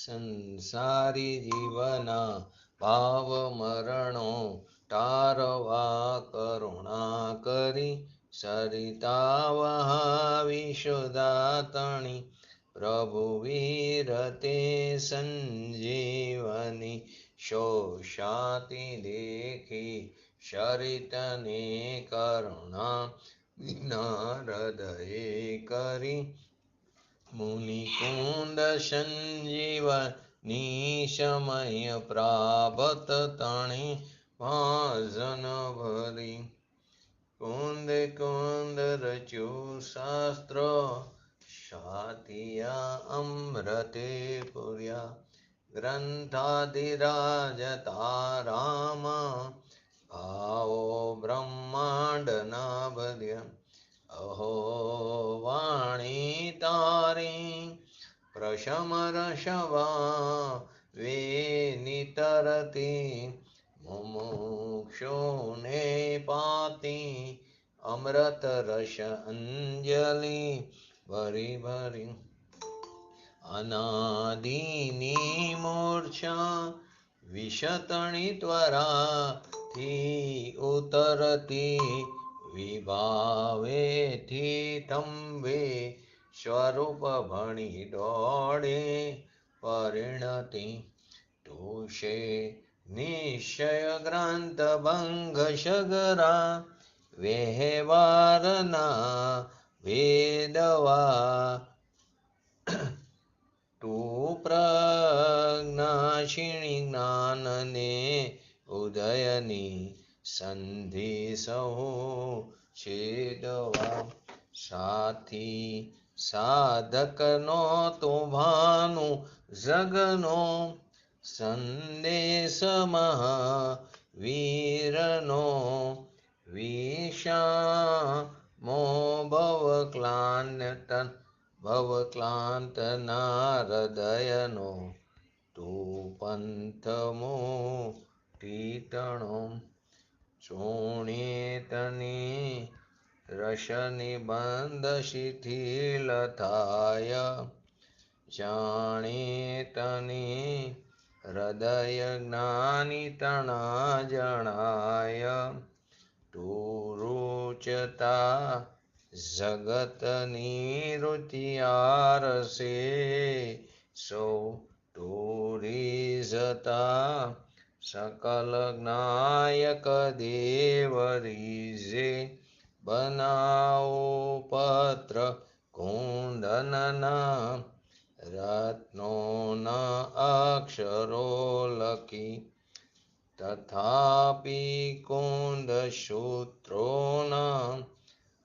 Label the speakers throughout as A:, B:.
A: સંસારી જીવના ભાવ મરણો તારવા કરુણા કરી સરિતા વહાવી સુદાતણી પ્રભુ વીરતે સંજીવની શોષાતી દેખી શરિતને કરુણા વિના હૃદયે કરી મુનિકુંદ સંજીવની સમય પ્રાપ્ત તણી ભાજન ભરી કુંદ કુંદ રચ્યું શાસ્ત્ર સાતિયા અમૃતે પુર્યા ગ્રંથાધિરાજ તારામ ભાવો બ્રહ્માંડના ભર્યા અહો વાણી તારી પ્રશમરશવા વેનિતરતી મુમુક્ષુને પાતી અમૃત રસ અંજલિ ભરી ભરી અનાદિની મૂર્છા વિશતણી ત્વરાથી ઉતરતી વિભાવેથી તંબે સ્વરૂપ ભણી દોડે પરિણતિ તુષે નિશ્ચય ગ્રંથ ભંગ સગરા વ્યવહારના વેદવા તું પ્રજ્ઞાશીણી જ્ઞાનને ઉદયની સંધિ સહુ છેદવા સાથી સાધકનો તો ભાનુ જગનો સંદેશ મહાવીરનો વિષામો ભવક્લાંતના હૃદયનો તું પંથમો ટીટણો ચોણેતની રસનિબંધ શિથિલ થાય જાણેતની હૃદય જ્ઞાની તણા જણાય તું રૂચતા જગતની રુચિયારસે સૌ તું રીઝતા સકલ જ્ઞાયક દેવ રીઝે બનાવો પત્ર કુંદનના રત્નોના અક્ષરો લખી તથાપિ કુંદ સૂત્રોના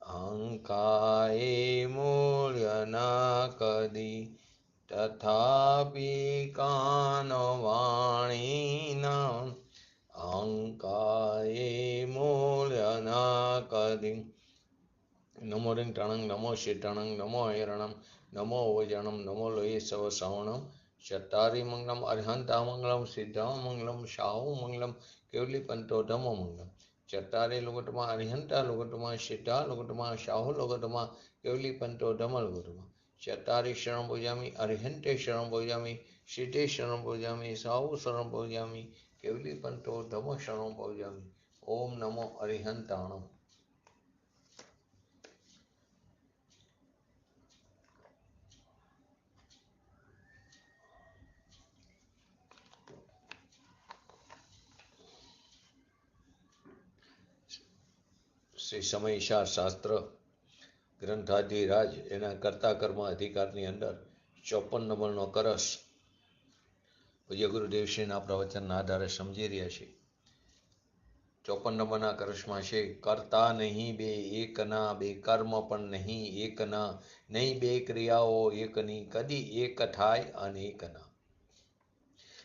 A: અંકાએ મૂલ્યના કદી તથાપિ કાનવાણીના અંકાએ મૂલ્યના કદી નમો રિંગ ટણંગ નમો શીટણંગ નમો હિરણમ નમો ઓજણમ નમો લોહી સવ સવણમ ચત્તારી મંગલમ અર્હંતા મંગલમ સિદ્ધા મંગલમ શાહુ મંગલમ કેવલી પંતો ધમો મંગલમ ચત્તારી લુગટમાં અર્હંતા લુગટમાં સિદ્ધા લુગટમાં શાહુ લુગટમાં કેવલી પંતો ધમલ લુગટમાં ચત્તારી શરણ પૂજામી અર્હંતે શરણ પૂજામી સિદ્ધે શરણ પૂજામી શાહુ શરણ પૂજામી કેવલી પંતો ધમો શરણ પૂજામી ઓમ નમો અર્હંતાણમ. શ્રી સમયસાર શાસ્ત્ર ગ્રંથાધિરાજ એના કર્તા કર્મ અધિકારની અંદર 54 નંબરનો કરસ પૂજ્ય ગુરુદેવશ્રીના પ્રવચનના આધારે સમજી રહ્યા છીએ. 54 નંબરના કરસમાં છે કરતા નહીં બે એકના, બે કર્મ પણ નહીં એકના, નહીં બે ક્રિયાઓ એકની, કદી એક થાય અનેકના.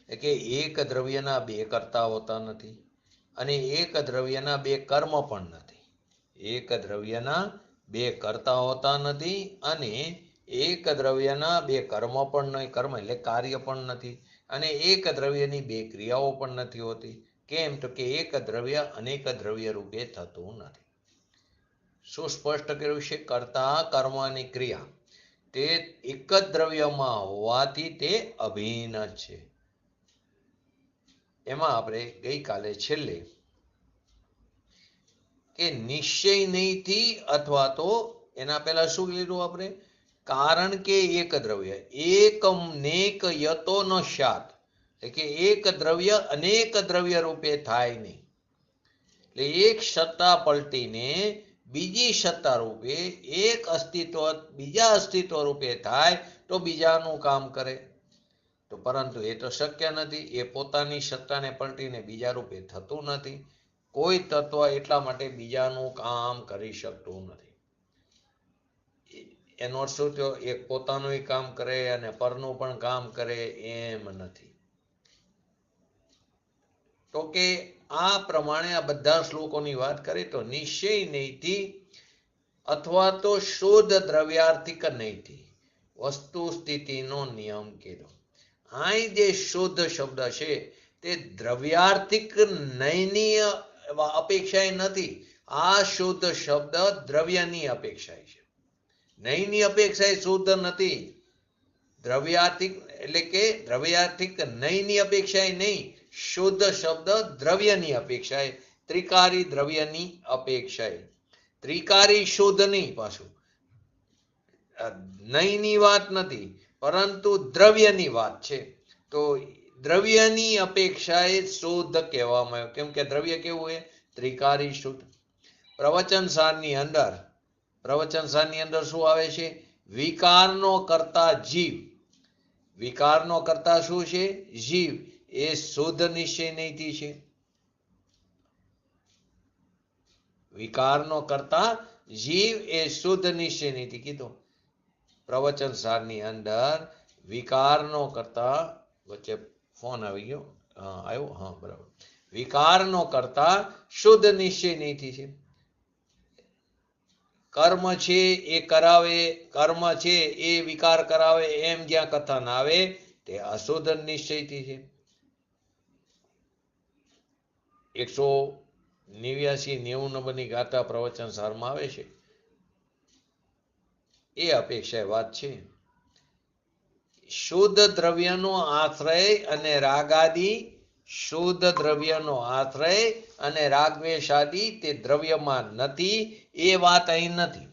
A: એટલે કે એક દ્રવ્યના બે કર્તા હોતા નથી અને એક દ્રવ્યના બે કર્મ પણ નથી. એક દ્રવ્યના બે કર્તા હોતા નથી અને એક દ્રવ્યના બે કર્મ પણ નહીં, કર્મ એટલે કાર્ય પણ નથી, અને એક દ્રવ્યની બે ક્રિયાઓ પણ નથી હોતી. કેમ? તો કે એક દ્રવ્ય અનેક દ્રવ્ય રૂપે થતું નથી. શું સ્પષ્ટ કર્યું છે? કર્તા કર્મ અને ક્રિયા તે એક જ દ્રવ્યમાં હોવાથી તે અભિન્ન છે. એમાં આપણે ગઈકાલે છેલ્લે કે નિશ્ચય નહીંથી અથવા તો એના પહેલા શું લીધું આપણે? કારણ કે એક દ્રવ્ય એકમ નેક યતો ન સ્યાત, એટલે કે એક દ્રવ્ય અનેક દ્રવ્ય રૂપે થાય નહીં. એટલે એક સત્તા પલટીને બીજી સત્તા રૂપે એક અસ્તિત્વ બીજા અસ્તિત્વ રૂપે થાય તો બીજાનું કામ કરે. તો પરંતુ એ તો શક્ય નથી. એ પોતાની સત્તાને પલટીને બીજા રૂપે થતું નથી. કોઈ તત્વ એટલા માટે બીજાનું કામ કરી શકતું નથી. એનો અર્થ શું થયો? એક પોતાનું કામ કરે અને પરનું પણ કામ કરે એમ નથી. તો કે આ પ્રમાણે આ બધા શ્લોકોની વાત કરીએ તો નિશ્ચય નહીંથી અથવા તો શુદ્ધ દ્રવ્યાર્થિક નહીંથી વસ્તુ સ્થિતિનો નિયમ કીધો. અહીં જે શુદ્ધ શબ્દ છે તે દ્રવ્યાર્થિક નહીંની અપેક્ષાએ નથી. આ શુદ્ધ શબ્દ દ્રવ્યની અપેક્ષાએ છે. નહીંની અપેક્ષાએ શુદ્ધ નથી. દ્રવ્યાર્થિક એટલે કે દ્રવ્યાર્થિક નહીંની અપેક્ષાએ નહીં, શુદ્ધ શબ્દ દ્રવ્યની અપેક્ષાએ, ત્રિકારી દ્રવ્યની અપેક્ષાએ. ત્રિકારી શુદ્ધ નહીં, પાછું નહીંની વાત નથી, પરંતુ દ્રવ્યની વાત છે. તો દ્રવ્યની અપેક્ષાએ શુદ્ધ કહેવામાં આવ્યું. કેમ કે દ્રવ્ય કેવું હોય? ત્રિકારી શુદ્ધ. પ્રવચન સારની અંદર શું આવે છે? વિકારનો કર્તા જીવ. વિકારનો કર્તા શું છે? જીવ. એ શુદ્ધ નિશ્ચય નહીંથી છે. વિકારનો કર્તા જીવ એ શુદ્ધ નિશ્ચય નહીંથી કીધો. પ્રવચન સારની અંદર વિકારનો કર્તા, વચ્ચે ફોન આવી ગયો, આવ્યો, હા બરાબર. વિકારનો કર્તા શુદ્ધ નિશ્ચય નહીંથી છે. કર્મ છે એ કરાવે, કર્મ છે એ વિકાર કરાવે એમ જ્યાં કથન આવે તે અશુદ્ધ નિશ્ચયથી છે. 189-90 નંબરની ગાથા પ્રવચન સારમાં આવે છે. એ અપેક્ષા વાત છે. શુદ્ધ દ્રવ્યનો આશ્રય અને રાગાદી, શુદ્ધ દ્રવ્યનો આશ્રય અને રાગદ્વેષાદી તે દ્રવ્યમાં નથી, એ વાત અહીં નથી.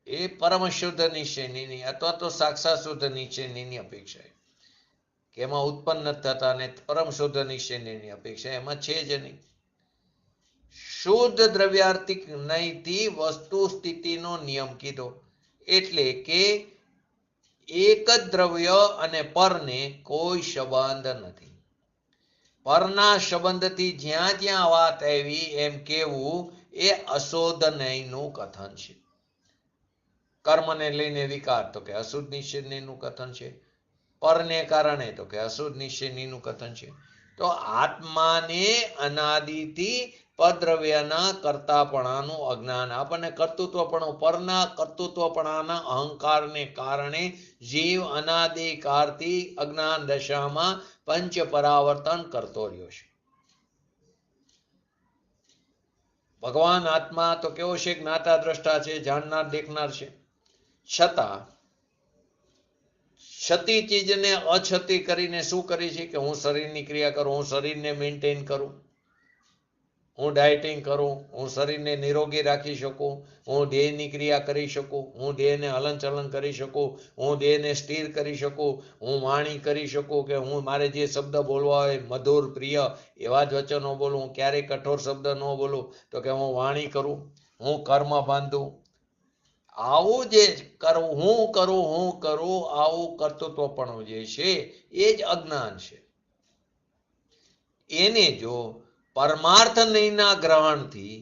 A: એ પરમ શુદ્ધ નિશ્ચયની અથવા તો સાક્ષાત શુદ્ધ નિશ્ચયની અપેક્ષા કે એમાં ઉત્પન્ન થતા ને પરમ શુદ્ધ નિશ્ચયની અપેક્ષા એમાં છે જ નહીં. શુદ્ધ દ્રવ્યાર્થિક નહીંથી વસ્તુ સ્થિતિનો નિયમ કીધો. એટલે કે એક જ દ્રવ્ય અને પરને કોઈ સંબંધ નથી. પરના સંબંધથી જ્યાં જ્યાં વાત આવી એમ કેવું એ અશુદ્ધ નહીંનું કથન છે. કર્મને લઈને વિકાર તો કે અશુદ્ધ નિશ્ચયનું કથન છે. પરને કારણે તો કે અશુદ્ધ નિશ્ચયનું કથન છે. તો આત્માને અનાદિથી પદ્રવ્યના કર્તાપણાનું અજ્ઞાન, આપણને કર્તૃત્વપણું, પરના કર્તૃત્વપણાના અહંકારને કારણે જીવ અનાદિકાળથી અજ્ઞાન દશામાં પંચ પરાવર્તન કરતો રહ્યો છે. ભગવાન આત્મા તો કેવો છે? જ્ઞાતા દ્રષ્ટા છે, જાણનાર દેખનાર છે. છતાં છતી ચીજને અછતી કરીને શું કરી છે કે હું શરીરની ક્રિયા કરું, હું શરીરને મેન્ટેન કરું, હું ડાયટિંગ કરું, હું શરીરને નિરોગી રાખી શકું, હું દેહની ક્રિયા કરી શકું, હું દેહને હલનચલન કરી શકું, હું દેહને સ્થિર કરી શકું, હું વાણી કરી શકું કે હું મારે જે શબ્દ બોલવા હોય મધુર પ્રિય એવા જ વચનો બોલું, હું ક્યારેય કઠોર શબ્દ ન બોલું, તો કે હું વાણી કરું, હું કર્મ બાંધું. આવું જે કરું, હું કરું આવું કર્તૃત્વપણું જે છે એ જ અજ્ઞાન છે. એને જો પરમાર્થ નહીંના ગ્રહણથી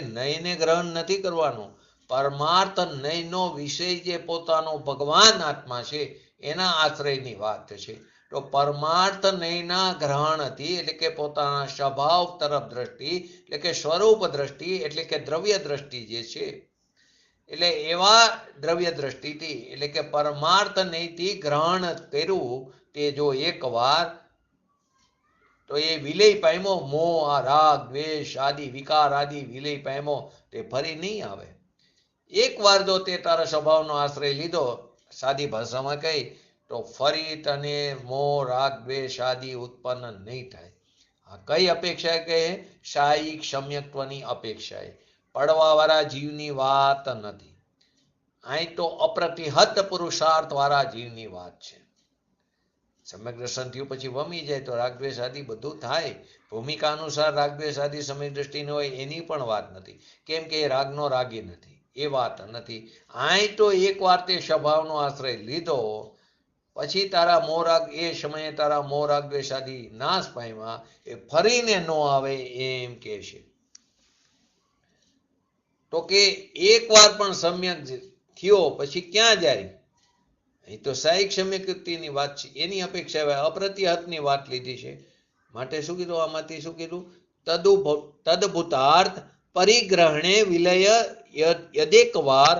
A: નહીંને ગ્રહણ નથી કરવાનું. પરમાર્થ નહીંનો વિષય જે પોતાનો ભગવાન આત્મા છે એના આશ્રયની વાત છે. તો પરમાર્થ નહીંના ગ્રહણથી એટલે કે પોતાના સ્વભાવ તરફ દ્રષ્ટિ, એટલે કે સ્વરૂપ દ્રષ્ટિ, એટલે કે દ્રવ્ય દ્રષ્ટિ જે છે, એટલે એવા દ્રવ્ય દ્રષ્ટિથી એટલે કે પરમાર્થ નહીંથી ગ્રહણ કર્યું તે જો એકવાર, તો એ વિલય પામ્યો, મોહ, રાગ, દ્વેષ આદિ વિકાર આદિ વિલય પામ્યો તે ફરી નહીં આવે. એકવાર જો તે તારા સ્વભાવનો આશ્રય લીધો, સાદી ભાષામાં કહી તો ફરી તને મોહ રાગ દ્વેષ આદિ ઉત્પન્ન નહીં થાય. આ કઈ અપેક્ષા કહે? શાયિક સમ્યક્ત્વની અપેક્ષાએ. પડવા વાળા જીવની વાત નથી. અહીં તો અપ્રતિહત પુરુષાર્થ વાળા જીવની વાત છે. સમ્યક દર્શન થયું પછી વમી જાય તો રાગદ્વેષ આદિ બધું થાય. ભૂમિકા અનુસાર રાગદ્વેષ આદિ સમ્યક દ્રષ્ટિ ન હોય એની પણ વાત નથી, કેમ કે એ રાગનો રાગી નથી, એ વાત નથી. અહીં તો એકવાર તે સ્વભાવનો આશ્રય લીધો પછી તારા મોરાગ એ સમયે તારા મોરાગ દ્વેષ આદિ નાશ પામ્યા, એ ફરીને ન આવે એમ કે છે. તો કે એકવાર પણ સમ્યક થયો પછી ક્યાં જાય? અહીં તો સાહિક સમ્યકની વાત છે, એની અપેક્ષા અપ્રતિહતની વાત લીધી છે. માટે શું કીધું? આમાંથી શું કીધું? તદભૂતાર્થ પરિગ્રહણે વિલય યદેક વાર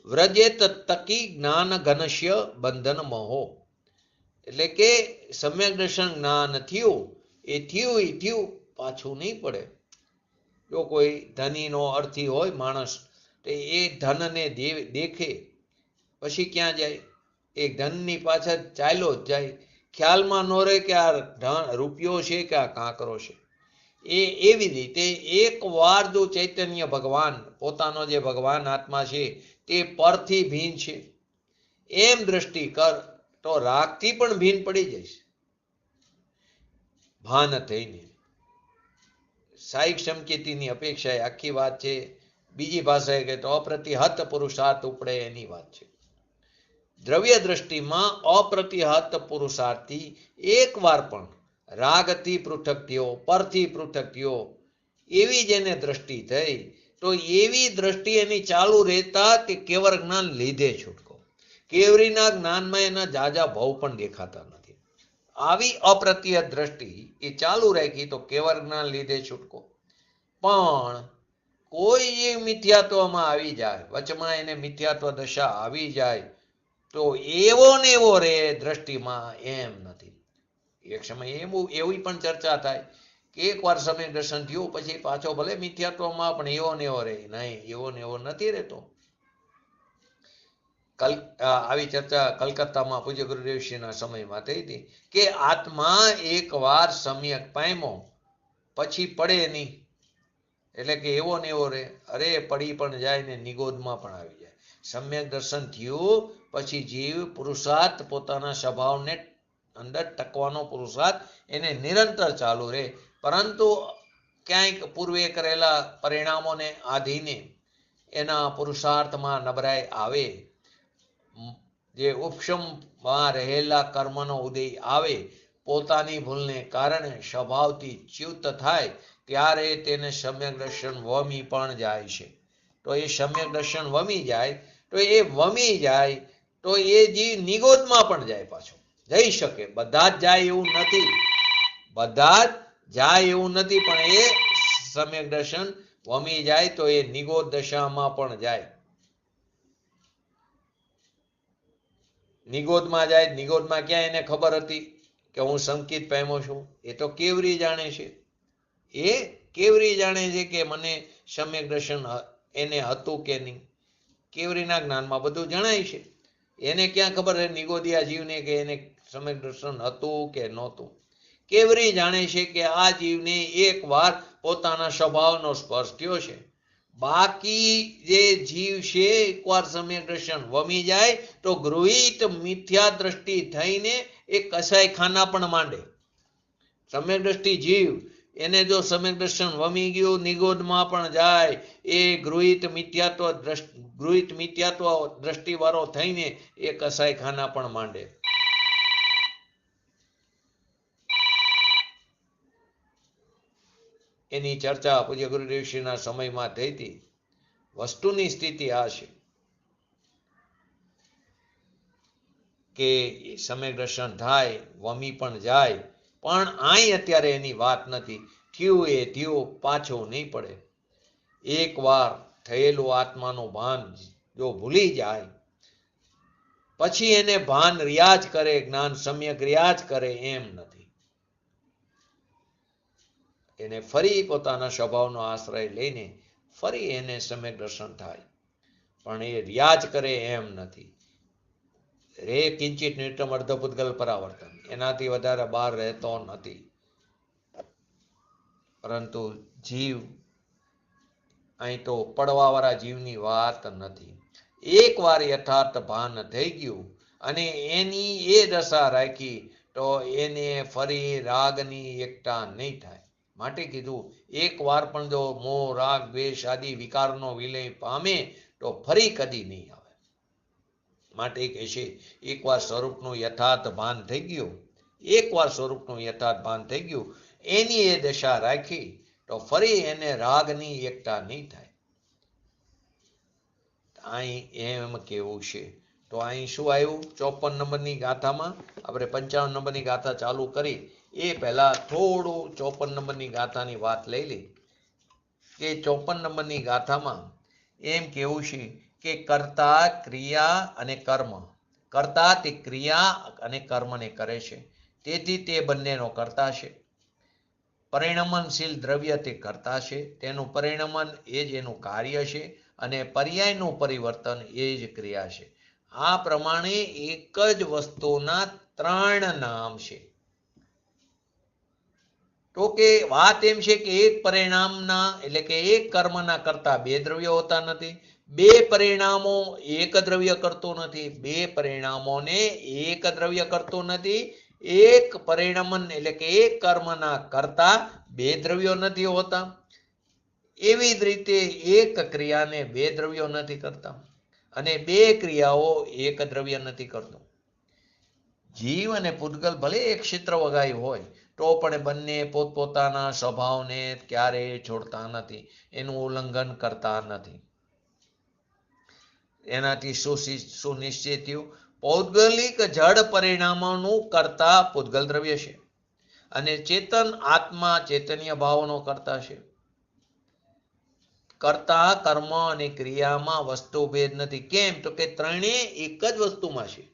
A: વ્રજેત તકી જ્ઞાન ઘનશ્ય બંધન મોહો. એટલે કે સમ્યક દર્શન જ્ઞાન થયું, એ થયું પાછું નહીં પડે. જો કોઈ ધનીનો અર્થી હોય માણસ, તો એ ધનને દેખે પછી ક્યાં જાય? એ ધનની પાછળ ચાલ્યો જ જાય, ખ્યાલમાં ન રહે કે આ રૂપિયો છે કે આ કાંકરો છે. એ એવી રીતે એક વાર જો ચૈતન્ય ભગવાન પોતાનો જે ભગવાન આત્મા છે તે પરથી ભીન છે એમ દ્રષ્ટિ કર તો રાગથી પણ ભીન પડી જઈશ ભાન થઈને. સાહિક સંકેતીની અપેક્ષાએ આખી વાત છે. બીજી ભાષાએ કહે તો અપ્રતિહત પુરુષાર્થ ઉપડે એની વાત છે. દ્રવ્ય દ્રષ્ટિમાં અપ્રતિહત પુરુષાર્થી એકવાર પણ રાગથી પૃથક થયો, પરથી પૃથક થયો, એવી જેને દ્રષ્ટિ થઈ, તો એવી દ્રષ્ટિ એની ચાલુ રહેતા તે કેવર જ્ઞાન લીધે છૂટકો. કેવરીના જ્ઞાનમાં એના જાજા ભાવ પણ દેખાતા નથી. આવી અપ્રતિહત દ્રષ્ટિ એ ચાલુ રાખી તો કેવર જ્ઞાન લીધે છૂટકો. પણ કોઈ એ મિથ્યાત્વમાં આવી જાય, વચમાં એને મિથ્યાત્વ દશા આવી જાય તો એવો ને એવો રે દ્રષ્ટિમાં, એમ નથી. એક સમય એવી પણ ચર્ચા થાય કે એકવાર સમ્યક દર્શન થયું પછી પાછો ભલે મિથ્યાત્વમાં પણ એવો ને એવો રહે. નહીં, એવો ને એવો નથી રહેતો. આવી ચર્ચા કલકત્તામાં પૂજ્ય ગુરુદેવશ્રીના સમયમાં થઈ હતી કે આત્મા એકવાર સમ્યક પામ્યો પછી પડે નહીં, એટલે કે એવો ને એવો રહે. અરે પડી પણ જાય ને નિગોદમાં પણ આવી જાય. સમ્યક દર્શન થયું પછી જીવ પુરુષાર્થ પોતાના સ્વભાવને અંદર ટકવાનો પુરુષાર્થ એને નિરંતર ચાલુ રહે. પરંતુ ક્યાંક પૂર્વે કરેલા પરિણામોને આધીને એના પુરુષાર્થમાં નબળાઈ આવે, જે ઉપશમમાં રહેલા કર્મનો ઉદય આવે, પોતાની ભૂલને કારણે સ્વભાવથી ચ્યુત થાય, ત્યારે તેને સમ્યક દર્શન વમી પણ જાય છે. તો એ સમ્યક દર્શન વમી જાય તો એ જીવ નિગોદમાં પણ જાય, પાછો જઈ શકે. બધા જ જાય એવું નથી, પણ એ સમ્યક દર્શન વમી જાય તો એ નિગોદ દશામાં પણ જાય. નિગોદમાં જાય. નિગોદમાં ક્યાં એને ખબર હતી કે હું સંકિત પામ્યો છું? એ તો કેવરી જાણે છે. એ કેવરી જાણે છે કે મને સમ્યક દર્શન એને હતું કે નહીં. કેવરીના જ્ઞાનમાં બધું જણાય છે. એને ક્યાં ખબર છે નિગોદિયા જીવને કે એને સમ્યક દર્શન હતું કે નહોતું? કેવરી જાણે છે કે આ જીવને એક વાર પોતાના સ્વભાવનો સ્પર્શ થયો છે. બાકી જે જીવ છે એકવાર સમ્યક દર્શન વમી જાય તો ગૃહિત મિથ્યા દ્રષ્ટિ થઈને એ કસાય ખાના પણ માંડે. સમ્યક દ્રષ્ટિ જીવ એને જો સમ્યક દર્શન વમી ગયું, નિગોદમાં પણ જાય, એ ગૃહિત મિથ્યાત્વ દ્રષ્ટિવાળો થઈને એ કસાય ખાના પણ માંડે. એની ચર્ચા પૂજ્ય ગુરુદેવશ્રીના સમયમાં થઈ હતી. વસ્તુની સ્થિતિ આ છે કે સમ્યક દર્શન થાય, વમી પણ જાય, પણ અહીં અત્યારે એની વાત નથી. થયું એ થયું, પાછું નહીં પડે. એકવાર થયેલું આત્માનું ભાન જો ભૂલી જાય પછી એને ભાન રિયાજ કરે, જ્ઞાન સમ્યક રિયાજ કરે એમ નથી. એને ફરી પોતાના સ્વભાવનો આશ્રય લઈને ફરી એને સમ્યક દર્શન થાય. પણ એ રિયાજ કરે એમ નથી. રે કિંચિત નિત્યમ અર્ધ પૂતગલ પરાવર્તન, એનાથી વધારે બહાર રહેતો નથી. પરંતુ જીવ, અહીં તો પડવાવાળા જીવની વાત નથી. એકવાર યથાર્થ ભાન થઈ ગયું અને એની એ દશા રાખી તો એને ફરી રાગની એકતા નહીં થાય. માટે કીધું, એક વાર પણ જો મોહ રાગ દ્વેષ આદિ વિકારનો વિલય પામે તો ફરી કદી નહીં આવે. માટે કહેશે, એકવાર સ્વરૂપનું યથાર્થ ભાન થઈ ગયું, એકવાર સ્વરૂપનું યથાર્થ ભાન થઈ ગયું, એની એ દશા રાખી તો ફરી એને રાગની એકતા નહીં થાય. અહીં એમ કેવું છે. તો અહીં શું આવ્યું? 54 નંબરની ગાથામાં આપણે 55 નંબરની ગાથા ચાલુ કરી એ પહેલા થોડું 54 નંબરની ગાથાની વાત લઈ લે. કે 54 નંબરની ગાથામાં એમ કેવું છે કે કર્તા, ક્રિયા અને કર્મ. કર્તા તે ક્રિયા અને કર્મને કરે છે, તેથી તે બંનેનો કર્તા છે. પરિણમનશીલ દ્રવ્ય તે કર્તા છે, તેનું પરિણમન એ જ એનું કાર્ય છે, અને પર્યાયનું પરિવર્તન એ જ ક્રિયા છે. આ પ્રમાણે એક જ વસ્તુના 3 નામ છે. તો કે વાત એમ છે કે એક પરિણામના એટલે કે એક કર્મના કરતા 2 દ્રવ્યો હોતા નથી, 2 પરિણામો એક દ્રવ્ય કરતો નથી, 2 પરિણામોને એક દ્રવ્ય કરતો નથી, એક પરિણમન એટલે કે એક કર્મના કરતા 2 દ્રવ્યો નથી હોતા. એવી જ રીતે એક ક્રિયાને 2 દ્રવ્યો નથી કરતા અને 2 ક્રિયાઓ એક દ્રવ્ય નથી કરતો. જીવ અને પૂતગલ ભલે એક ક્ષેત્ર વગાયું હોય તો પણ બંને પોતપોતાના સ્વભાવને ક્યારેય છોડતા નથી, એનું ઉલ્લંઘન કરતા નથી. એનાથી સુનિશ્ચિત થયું, પૌદ્ગલિક જડ પરિણામોનું કરતા પૂતગલ દ્રવ્ય છે અને ચેતન આત્મા ચૈતન્ય ભાવનો કરતા છે. કર્તા, કર્મ અને ક્રિયામાં વસ્તુ ભેદ નથી. કેમ? તો કે ત્રણેય એક જ વસ્તુમાં છે.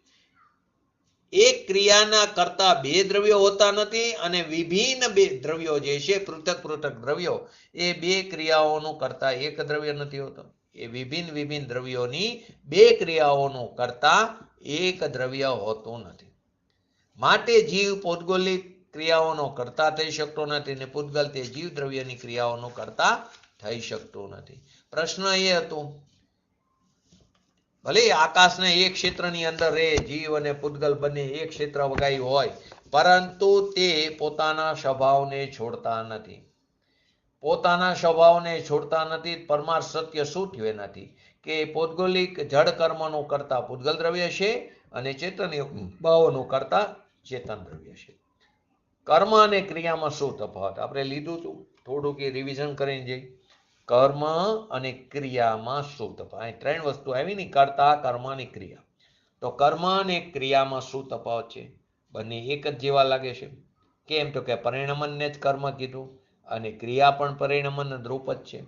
A: એક ક્રિયાના કરતા 2 દ્રવ્યો હોતા નથી અને વિભિન્ન 2 દ્રવ્યો જે છે, પૃથક પૃથક દ્રવ્યો, એ 2 ક્રિયાઓનું કરતા એક દ્રવ્ય નથી હોતો. એ વિભિન્ન દ્રવ્યોની 2 ક્રિયાઓનું કરતા એક દ્રવ્ય હોતું નથી. માટે જીવ પૌદ્ગલિક ક્રિયાઓનો કરતા થઈ શકતો નથી અને પૂતગલ તે જીવ દ્રવ્યની ક્રિયાઓનો કરતા થઈ શકતું નથી. પ્રશ્ન એ હતો, ભલે આકાશના એક ક્ષેત્રની અંદર રે જીવ અને પૂતગલ બંને એક ક્ષેત્ર વગાયું હોય, પરંતુ તે પોતાના સ્વભાવને છોડતા નથી. પોતાના સ્વભાવને છોડતા નથી. પરમાર્થ સત્ય શું થયું એનાથી? કે પૌદ્ગલિક જડ કર્મનું કરતા પૂતગલ દ્રવ્ય છે અને ચેતન્ય ભાવોનું કરતા ચેતન દ્રવ્ય છે. કર્મ અને ક્રિયામાં શું તફાવત? આપણે લીધું હતું, થોડુંક એ રિવિઝન કરીને જઈ. કર્મ અને ક્રિયામાં શું તફાવત? અહીં 3 વસ્તુ આવી ને, કર્તા, કર્મ અને ક્રિયા. તો કર્મ અને ક્રિયામાં શું તફાવત છે? બંને એક જ જેવા લાગે છે. કેમ? તો કે પરિણમનને જ કર્મ કીધું અને ક્રિયા પણ પરિણમન રૂપ જ છે.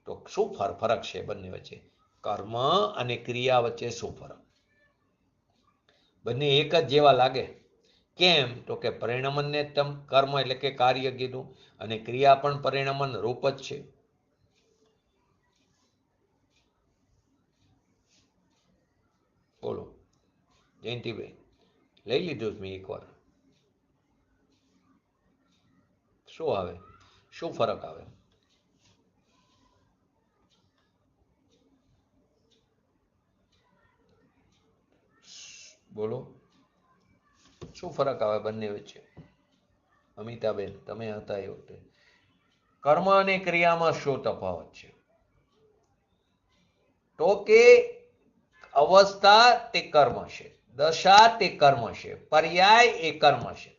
A: તો શું ફરક છે બંને વચ્ચે? કર્મ અને ક્રિયા વચ્ચે શું ફરક? બંને એક જ જેવા લાગે. કેમ? તો કે પરિણમનને કર્મ એટલે કે કાર્ય કીધું અને ક્રિયા પણ પરિણમન રૂપ જ છે. બોલો જયંતિભાઈ, લઈ લીધું મેં એકવાર. શું આવે? શું ફરક આવે? બોલો, શું ફરક આવે બંને વચ્ચે? અમિતાબેન, તમે હતા એ વખતે. કર્મ અને ક્રિયામાં શું તફાવત છે? તો કે અવસ્થા તે કર્મ છે, દશા તે કર્મ છે, પર્યાય એ કર્મ છે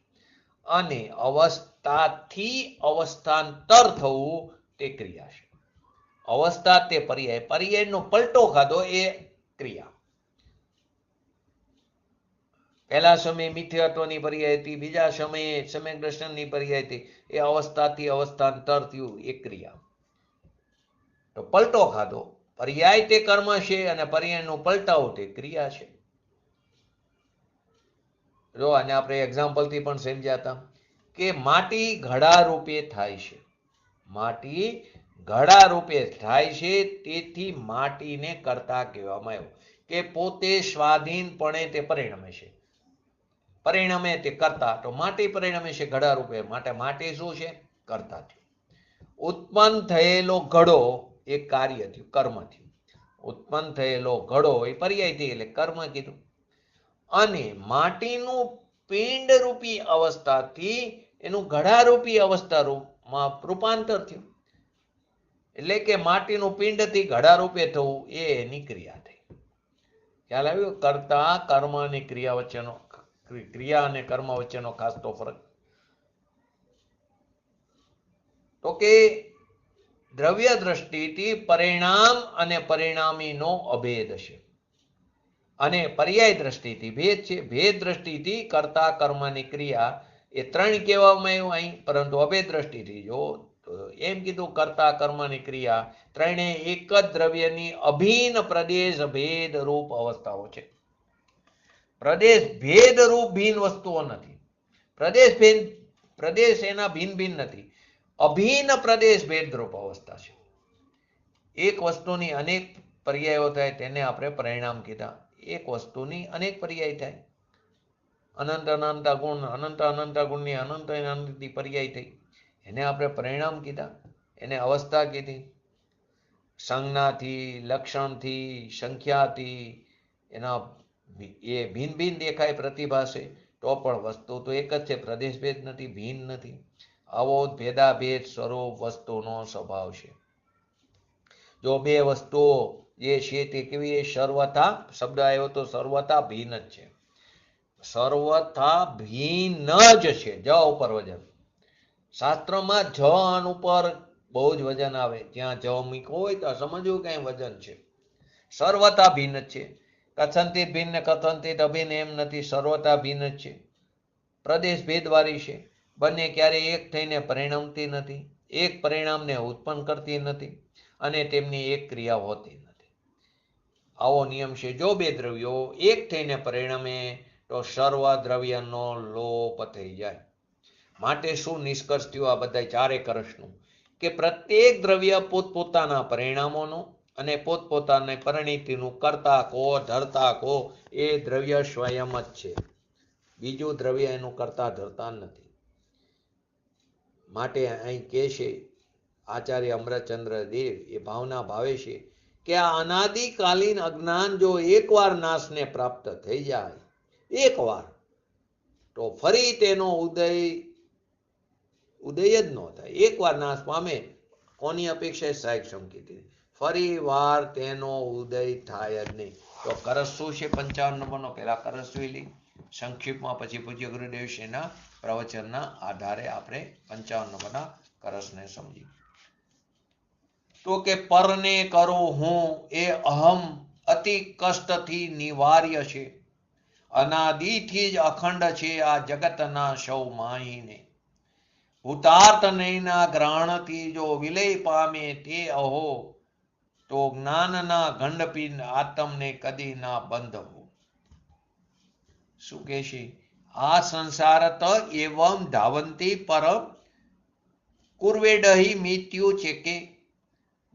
A: અને અવસ્થાથી અવસ્થાંતર થવું તે ક્રિયા છે. અવસ્થા તે પર્યાય, પર્યાયનો પલટો ખાધો એ ક્રિયા. પહેલા સમયે મિથ્યાત્વની પર્યાય હતી, બીજા સમયે સમ્યક દર્શનની પર્યાય હતી. એ અવસ્થાથી અવસ્થાંતર થયું એ ક્રિયા. તો પલટો ખાધો, પર્યાય તે કર્મ છે અને પર્યાયનું પલટાવું તે ક્રિયા છે. જો આને આપણે એક્ઝામ્પલથી પણ સમજ્યા હતા કે માટી ઘડા રૂપે થાય છે. માટી ઘડા રૂપે થાય છે, તેથી માટીને કર્તા કહેવામાં આવ્યું કે પોતે સ્વાધીનપણે તે પરિણમે છે. પરિણમે તે કર્તા, તો માટી પરિણમે છે ઘડા રૂપે, માટે માટી શું છે? કર્તા થયું. ઉત્પન્ન થયેલો ઘડો એ કાર્ય થયું, કર્મ થયું. ઉત્પન્ન થયેલો ઘડો એ પર્યાય થઈ એટલે કર્મ કીધું. અને માટીનું પિંડ રૂપી અવસ્થાથી એનું ઘડારૂપી અવસ્થામાં રૂપાંતર થયું. એટલે કે માટીનું પિંડથી ઘડા રૂપે થવું એ એની ક્રિયા થઈ. ખ્યાલ આવ્યો? કર્તા કર્મ અને ક્રિયા વચ્ચેનો, ક્રિયા અને કર્મ વચ્ચેનો ખાસ તો ફરક. તો કે દ્રવ્ય દ્રષ્ટિથી પરિણામ અને પરિણામીનો અભેદ છે, અને પર્યાય દ્રષ્ટિથી ભેદ છે. ભેદ દ્રષ્ટિથી કર્તા કર્મની ક્રિયા એ ત્રણ કહેવામાં આવ્યું અહીં, પરંતુ અભેદ દ્રષ્ટિથી જો એમ કીધું કર્તા કર્મની ક્રિયા ત્રણે એક જ દ્રવ્યની અભિન્ન પ્રદેશ ભેદ રૂપ અવસ્થાઓ છે. પ્રદેશ ભેદ રૂપ ભિન્ન વસ્તુઓ નથી. પ્રદેશ એના ભિન્ન ભિન્ન નથી, અભિન્ન પ્રદેશ ભેદ રૂપ અવસ્થા છે. એક વસ્તુની અનેક પર્યાયો થાય તેને આપણે પરિણામ કીધા. એક વસ્તુની અનેક પર્યાય થાય, અનંત અનંત ગુણ, અનંત અનંત ગુણની અનંત અનંતની પર્યાય થઈ, એને આપણે પરિણામ કીધા, એને અવસ્થા કીધી. સંજ્ઞાથી, લક્ષણથી, સંખ્યાથી એના એ ભિન્ન ભિન્ન દેખાય, પ્રતિભાસે, તો પણ વસ્તુ તો એક જ છે, પ્રદેશ ભેદ નથી, ભિન્ન નથી. આવો ભેદાભેદ સ્વરૂપ વસ્તુનો સ્વભાવ છે. જો બે વસ્તુઓ જે છે તે કેવી? સર્વથા, શબ્દ આવ્યો તો સર્વથા ભિન્ન જ છે. સર્વથા ભિન્ન જ છે. જ ઉપર વજન. શાસ્ત્રમાં જ અન ઉપર બહુ જ વજન આવે. જ્યાં જ મૂક્યો હોય તો સમજવું કઈ વજન છે. સર્વથા ભિન્ન જ છે. કથનથી ભિન્ન, કથનથી અભિન્ન એમ નથી, સર્વથા ભિન્ન જ છે. પ્રદેશ ભેદવાળી છે. બંને ક્યારેય એક થઈને પરિણમતી નથી, એક પરિણામને ઉત્પન્ન કરતી નથી, અને તેમની એક ક્રિયા હોતી નથી. આવો નિયમ છે. જો બે દ્રવ્યો એક થઈને પરિણમે તો સર્વ દ્રવ્યનો લોપ થઈ જાય. માટે શું નિષ્કર્ષ થયો આ બધા ચારે કરશનું? કે પ્રત્યેક દ્રવ્ય પોતપોતાના પરિણામોનું અને પોતપોતાની પરિણીતિનું કરતા કો ધરતા કો એ દ્રવ્ય સ્વયં જ છે. બીજું દ્રવ્ય એનું કરતા ધરતા નથી. માટે અહીં કહે છે આચાર્ય અમરચંદ્ર દેવ એ ભાવના ભાવે છે કે આ અનાદિકાલીન અજ્ઞાન જો એકવાર નાશને પ્રાપ્ત થઈ જાય, એકવાર, તો ફરી તેનો ઉદય જ ન થાય. એકવાર નાશ પામે, કોની અપેક્ષા? સાહેબ સમકીતી, ફરી વાર તેનો ઉદય થાય જ નહીં. તો કરસ શું છે? 55 નંબરનો પેલા કરસ જોઈ લઈ સંક્ષિપ્તમાં, પછી પૂજ્ય ગુરુદેવ શ્રીના પ્રવચનના આધારે આપણે 55 નંબરના કરસને સમજી. તો કે પરને કરો હું એ અહમ અતિ કષ્ટથી નિવાર્ય છે, અનાદિથી જ અખંડ છે આ જગતના સૌ માહીને. ભૂતાર્થ નૈના ગ્રહણથી જો વિલય પામે તે અહો, તો જ્ઞાનના ગંડપિંડ આત્મને કદી ના બંધ હો. શું કહે છે? આ સંસારત એવમ ધાવંતી પર કુર્વેડહી મૃત્યુ છે કે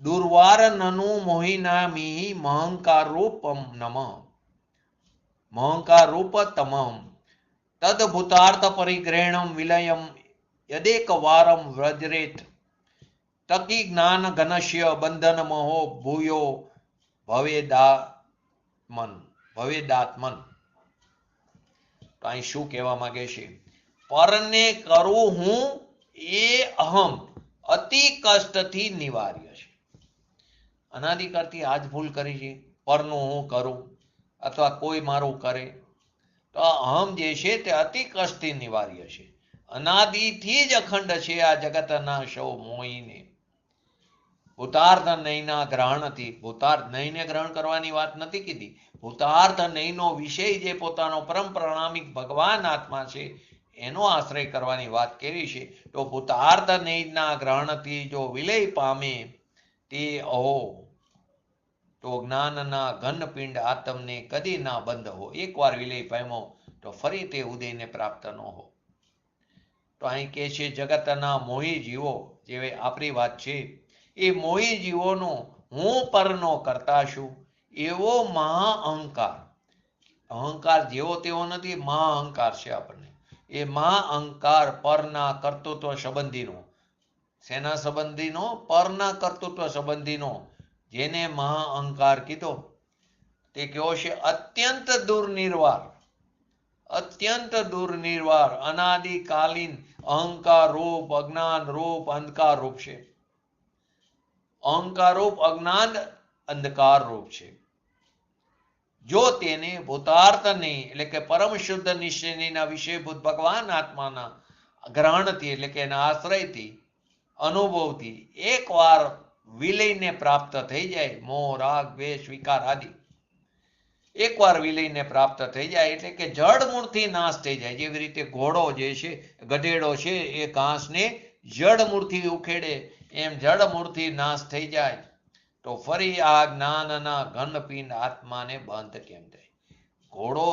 A: દુર્વાર નનુ મોહિનામી મહંકાર રૂપમ નમ મહંકાર રૂપ તમમ તદભૂતાર્થ પરિગ્રહણમ વિલયમ યદેક વારમ વ્રજરેત તકી જ્ઞાન ઘનશ્ય બંધન મહો ભૂયો ભવેદાત્મન. તો અહીં શું કહેવા માંગે છે? પરને કરું હું એ અહમ અતિ કષ્ટથી નિવાર્ય છે. અનાદિકાળથી આજ ભૂલ કરી છે, પરનું હું કરું અથવા કોઈ મારું કરે, તો અહમ જે છે તે અતિ કષ્ટથી નિવાર્ય છે. અનાદિથી જ અખંડ છે આ જગતના સૌ મોહીને. ભૂતાર્થ નયના ગ્રહણથી, ભૂતાર્થ નયને ગ્રહણ કરવાની વાત નથી કીધી. ભૂતાર્થ નયનો વિષય જે પોતાનો પરમ પ્રણામિક ભગવાન આત્મા છે એનો આશ્રય કરવાની વાત કેવી છે? તો ભૂતાર્થ નયના ગ્રહણથી જો વિલય પામે તે અહો, તો જ્ઞાનના ઘનપિંડ આત્મને કદી ના બંધ હો. એકવાર વિલય પામ્યો તો ફરી તે ઉદયને પ્રાપ્ત ન હો. તો અહીં કહે છે જગતના મોહી જીવો, જે આપણી વાત છે એ મોહી જીવોનો હું પરનો કરતા છું એવો મહાઅહંકાર, અહંકાર જેવો તેવો નથી, મહાઅહંકાર છે આપણને. એ મહાઅહંકાર પરના કર્તૃત્વ સંબંધીનો, સેના સંબંધીનો? પરના કર્તૃત્વ સંબંધીનો, જેને મહાઅહંકાર કીધો તે કયો છે? અત્યંત દુર્નિર્વાર, અત્યંત દુર્નિર્વાર, અનાદિકાલીન અહંકાર રૂપ, અજ્ઞાન રૂપ, અંધકાર રૂપ છે. અહંકાર રૂપ, અજ્ઞાન, અંધકાર રૂપ છે. જો તેને ભૂતાર્થની એટલે કે પરમ શુદ્ધ નિશ્ચયના વિષયભૂત ભગવાન આત્માના ગ્રહણથી એટલે કે એના આશ્રયથી, અનુભવથી એકવાર વિલયને પ્રાપ્ત થઈ જાય, મોહ, રાગ, દ્વેષ, વિકાર આદિ એકવાર વિલયને પ્રાપ્ત થઈ જાય એટલે કે જડ મૂળથી નાશ થઈ જાય. જેવી રીતે ઘોડો જે છે, ગધેડો છે, એ ઘાસને જડ મૂળથી ઉખેડે, એમ જડ મૂળથી નાશ થઈ જાય તો ફરી આ જ્ઞાનના ઘનપિંડ આત્માને બંધ કેમ થાય? ઘોડો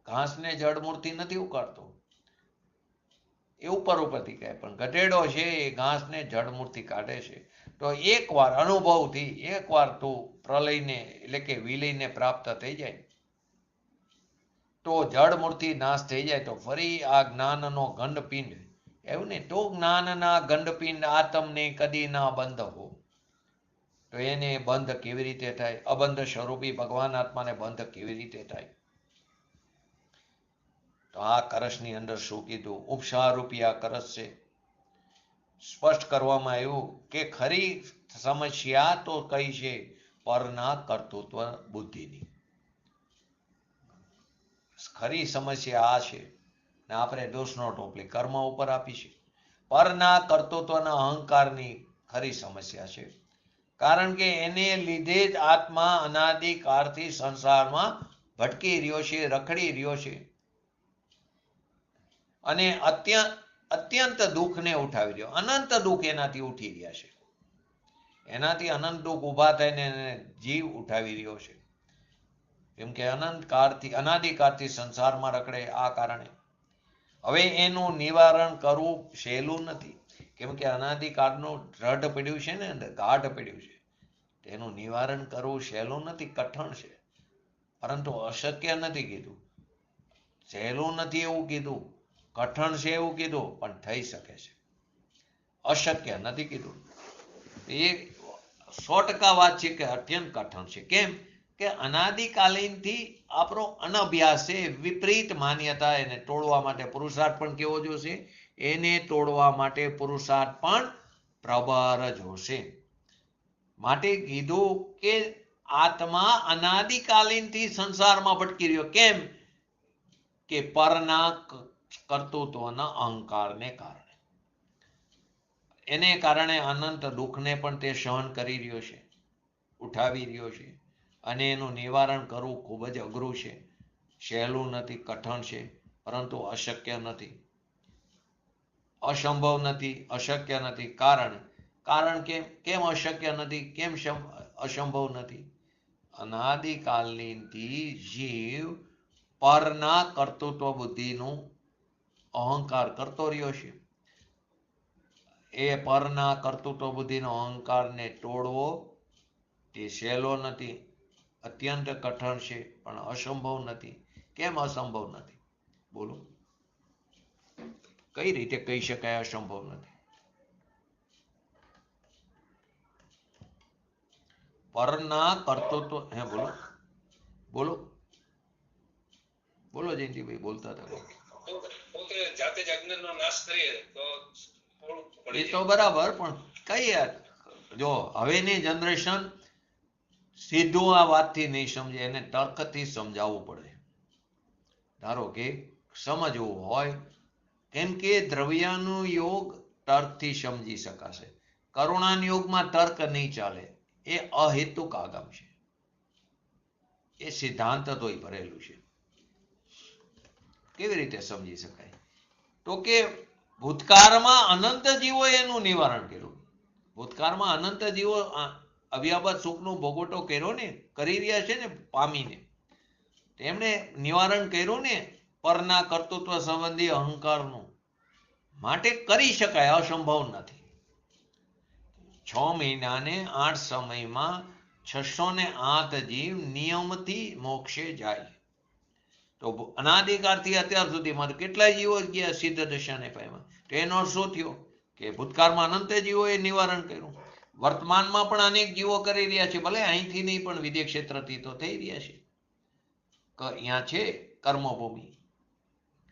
A: ઘાસને જડમૂળથી નથી ઉકાળતો, એ ઉપરથી કહે, પણ ગધેડો છે એ ઘાસને જડમૂળથી કાઢે છે. તો એકવાર અનુભવથી એકવાર તું પ્રલયને એટલે કે વિલયને પ્રાપ્ત થઈ જાય તો જડમૂળથી નાશ થઈ જાય તો ફરી આ જ્ઞાનનો ગંડપિંડ, એવું ને, તો જ્ઞાનના ગંડપિંડ આતમને કદી ના બંધ હો. તો એને બંધ કેવી રીતે થાય? અબંધ સ્વરૂપી ભગવાન આત્માને બંધ કેવી રીતે થાય? તો આ કરસની અંદર શું કીધું? ઉપસારૂપી આ કરસ છે. સ્પષ્ટ કરવામાં આવ્યું કે ખરી સમસ્યા તો કઈ છે? પરના કર્તૃત્વ બુદ્ધિની. ખરી સમસ્યા આ છે ને આપણે દોષનો ટોપલી કર્મ ઉપર આપી છે. પરના કર્તૃત્વના અહંકારની ખરી સમસ્યા છે. કારણ કે એને લીધે જ આત્મા અનાદિકાળથી સંસારમાં ભટકી રહ્યો છે, રખડી રહ્યો છે અને અત્યંત દુઃખને ઉઠાવી રહ્યો. અનંત દુઃખ એનાથી ઉઠી રહ્યા છે, એનાથી અનંત દુઃખ ઉભા થઈને એને જીવ ઉઠાવી રહ્યો છે. કેમ કે અનાદિકાળથી સંસારમાં રખડે આ કારણે. હવે એનું નિવારણ કરવું સહેલું નથી, કેમ કે અનાદિકાળનું દ્રઢ પડ્યું છે ને, અંદર ગાઢ પડ્યું છે. તેનું નિવારણ કરવું સહેલું નથી, કઠણ છે, પરંતુ અશક્ય નથી કીધું. સહેલું નથી એવું કીધું, કઠણ છે એવું કીધું, પણ થઈ શકે છે, અશક્ય નથી કીધું. એ 100% વાત છે કે અત્યંત કઠણ છે. કેમ કે અનાદિકાલીનથી આપણો અનભ્યાસ છે, વિપરીત માન્યતા, એને તોડવા માટે પુરુષાર્થ પણ કેવો જોશે? એને તોડવા માટે પુરુષાર્થ પણ પ્રબળ જોશે. માટે કીધું કે આત્મા અનાદિકાલીનથી સંસારમાં ભટકી રહ્યો. કેમ કે પરના કર્તૃત્વના અહંકારને કારણે, એને કારણે અનંત દુઃખને પણ તે સહન કરી રહ્યો છે, ઉઠાવી રહ્યો છે. અને એનું નિવારણ કરવું ખૂબ જ અઘરું છે, સહેલું નથી, કઠણ છે, પરંતુ અશક્ય નથી, અસંભવ નથી, અશક્ય નથી. કારણ કે કેમ અશક્ય નથી, કેમ અસંભવ નથી? અનાદિકાલથી જીવ પરના કર્તૃત્વ બુદ્ધિનું અહંકાર કરતો રહ્યો છે. એ પરના કર્તૃત્વ બુદ્ધિનો અહંકારને તોડવો તે સહેલો નથી, અત્યંત કઠણ છે, પણ અસંભવ નથી. કેમ અસંભવ નથી? બોલો, કઈ રીતે કહી શકાય અસંભવ નથી? પરના કર્તૃત્વ, હે બોલો બોલો બોલો જયંતિભાઈ, બોલતા હતા. એ તો બરાબર, પણ કઈ જો હવેની જનરેશન સીધું આ વાતથી નહીં સમજે, એને તર્કથી સમજાવવું પડે. ધારો કે સમજવું હોય, કેમ કે દ્રવ્યનો યોગ તર્કથી સમજી શકાશે, કરુણાના યોગમાં તર્ક નહીં ચાલે. એ અહેતુક આગમ છે, એ સિદ્ધાંત તોય ભરેલું છે. કેવી રીતે સમજી શકાય? તો કે ભૂતકાળમાં અનંત જીવો એનું નિવારણ કર્યું. ભૂતકાળમાં અનંત જીવો અવ્યાપત સુખનો ભોગવટો કર્યો ને, કરી રહ્યા છે ને, પામીને. તેમણે નિવારણ કર્યું ને પરના કર્તૃત્વ સંબંધી અહંકારનું. માટે કરી શકાય, અસંભવ નથી. 6 મહિના ને 8 સમયમાં 608 જીવ નિયમથી મોક્ષે જાય. તો અનાદિકાળથી અત્યાર સુધીમાં કેટલાય જીવો ગયા સિદ્ધ દશાને પામ્યા. તો એનો અર્થ શું થયો કે ભૂતકાળમાં અનંત જીવોએ નિવારણ કર્યું. વર્તમાનમાં પણ અનેક જીવો કરી રહ્યા છે, ભલે અહીંથી નહીં પણ વિદેહ ક્ષેત્રથી તો થઈ રહ્યા છે. અહીંયા છે કર્મભૂમિ,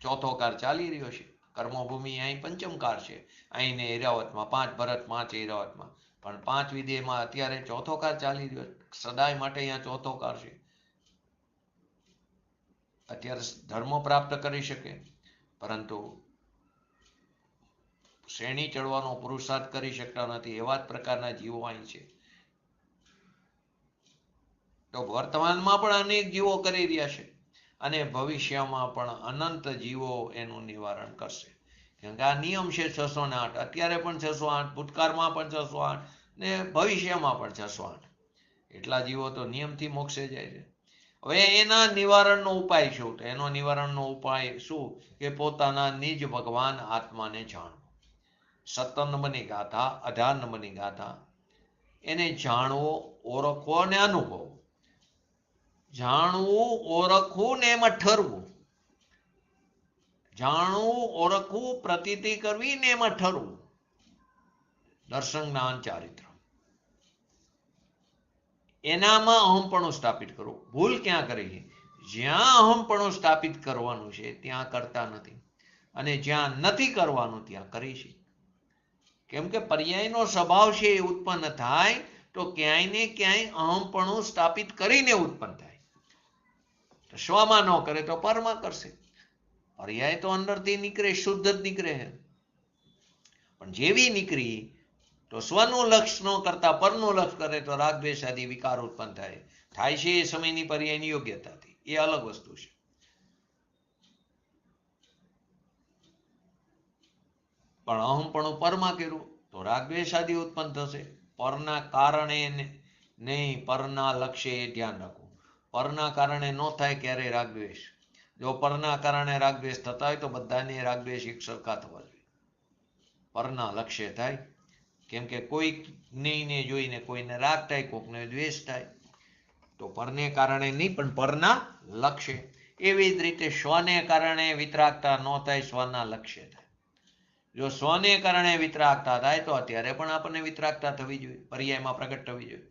A: ચોથો કાર ચાલી રહ્યો છે. કર્મભૂમિ અહીં પંચમ કાર છે, અહીંને ઐરાવતમાં 5 ભરત 5 ઐરાવતમાં, પણ 5 વિદેહમાં અત્યારે ચોથો કાર ચાલી રહ્યો છે. સદાય માટે અહીંયા ચોથો કાર છે. અત્યારે ધર્મ પ્રાપ્ત કરી શકે, પરંતુ શ્રેણી ચડવાનો પુરુષાર્થ કરી શકતા નથી, એવા જ પ્રકારના જીવો અહીં છે. તો વર્તમાનમાં પણ અનેક જીવો કરી રહ્યા છે, અને ભવિષ્યમાં પણ અનંત જીવો એનું નિવારણ કરશે. કેમ કે આ નિયમ છે 608. અત્યારે પણ 608, ભૂતકાળમાં પણ 608 ને ભવિષ્યમાં પણ 608. એટલા જીવો તો નિયમથી મોક્ષે જાય છે. હવે એના નિવારણનો ઉપાય શું? તો એનો નિવારણનો ઉપાય શું કે પોતાના નિજ ભગવાન આત્માને જાણવું. 17 નંબરની ગાથા, 18 નંબરની ગાથા, એને જાણવો, ઓળખવો અને અનુભવવો. જાણવું, ઓળખવું ને એમાં ઠરવું. જાણવું, ઓળખવું, પ્રતીતિ કરવી ને એમાં ઠરવું. દર્શન, જ્ઞાન, ચારિત્ર, એનામાં અહમપણું સ્થાપિત કરવું. ભૂલ ક્યાં કરી છે? જ્યાં અહમપણું સ્થાપિત કરવાનું છે ત્યાં કરતા નથી, અને જ્યાં નથી કરવાનું ત્યાં કરી છે. કેમ કે પર્યાયનો સ્વભાવ છે એ ઉત્પન્ન થાય તો ક્યાંય ને ક્યાંય અહમપણું સ્થાપિત કરીને ઉત્પન્ન થાય. સ્વમાં ન કરે તો પરમાં કરશે. પર્યાય તો અંદરથી નીકળે, શુદ્ધ જ નીકળે. પણ જેવી નીકળી તો સ્વનું લક્ષ ન કરતા પરનું લક્ષ કરે તો રાગ દ્વેષ આદિ વિકાર ઉત્પન્ન થાય. થાય છે એ સમયની પર્યાયની યોગ્યતાથી, એ અલગ વસ્તુ છે. પણ અહમપણું પરમાં કર્યું તો રાગ દ્વેષ આદિ ઉત્પન્ન થશે. પરના કારણે નહીં, પરના લક્ષ્ય એ ધ્યાન રાખવું. પરના કારણે ન થાય ક્યારે રાગ દ્વેષ. જો પરના કારણે રાગ દ્વેષ થતા હોય તો બધાને રાગ દ્વેષ એક સરખા થવા જોઈએ. પરના લક્ષ્ય થાય. કેમ કે કોઈને જોઈને કોઈને રાગ થાય, કોકને દ્વેષ થાય. તો પરને કારણે નહીં પણ પરના લક્ષ્ય. એવી જ રીતે સ્વને કારણે વિતરાગતા ન થાય, સ્વના લક્ષ્ય થાય. જો સ્વને કારણે વિતરાગતા થાય તો અત્યારે પણ આપણને વિતરાગતા થવી જોઈએ, પર્યાયમાં પ્રગટ થવી જોઈએ.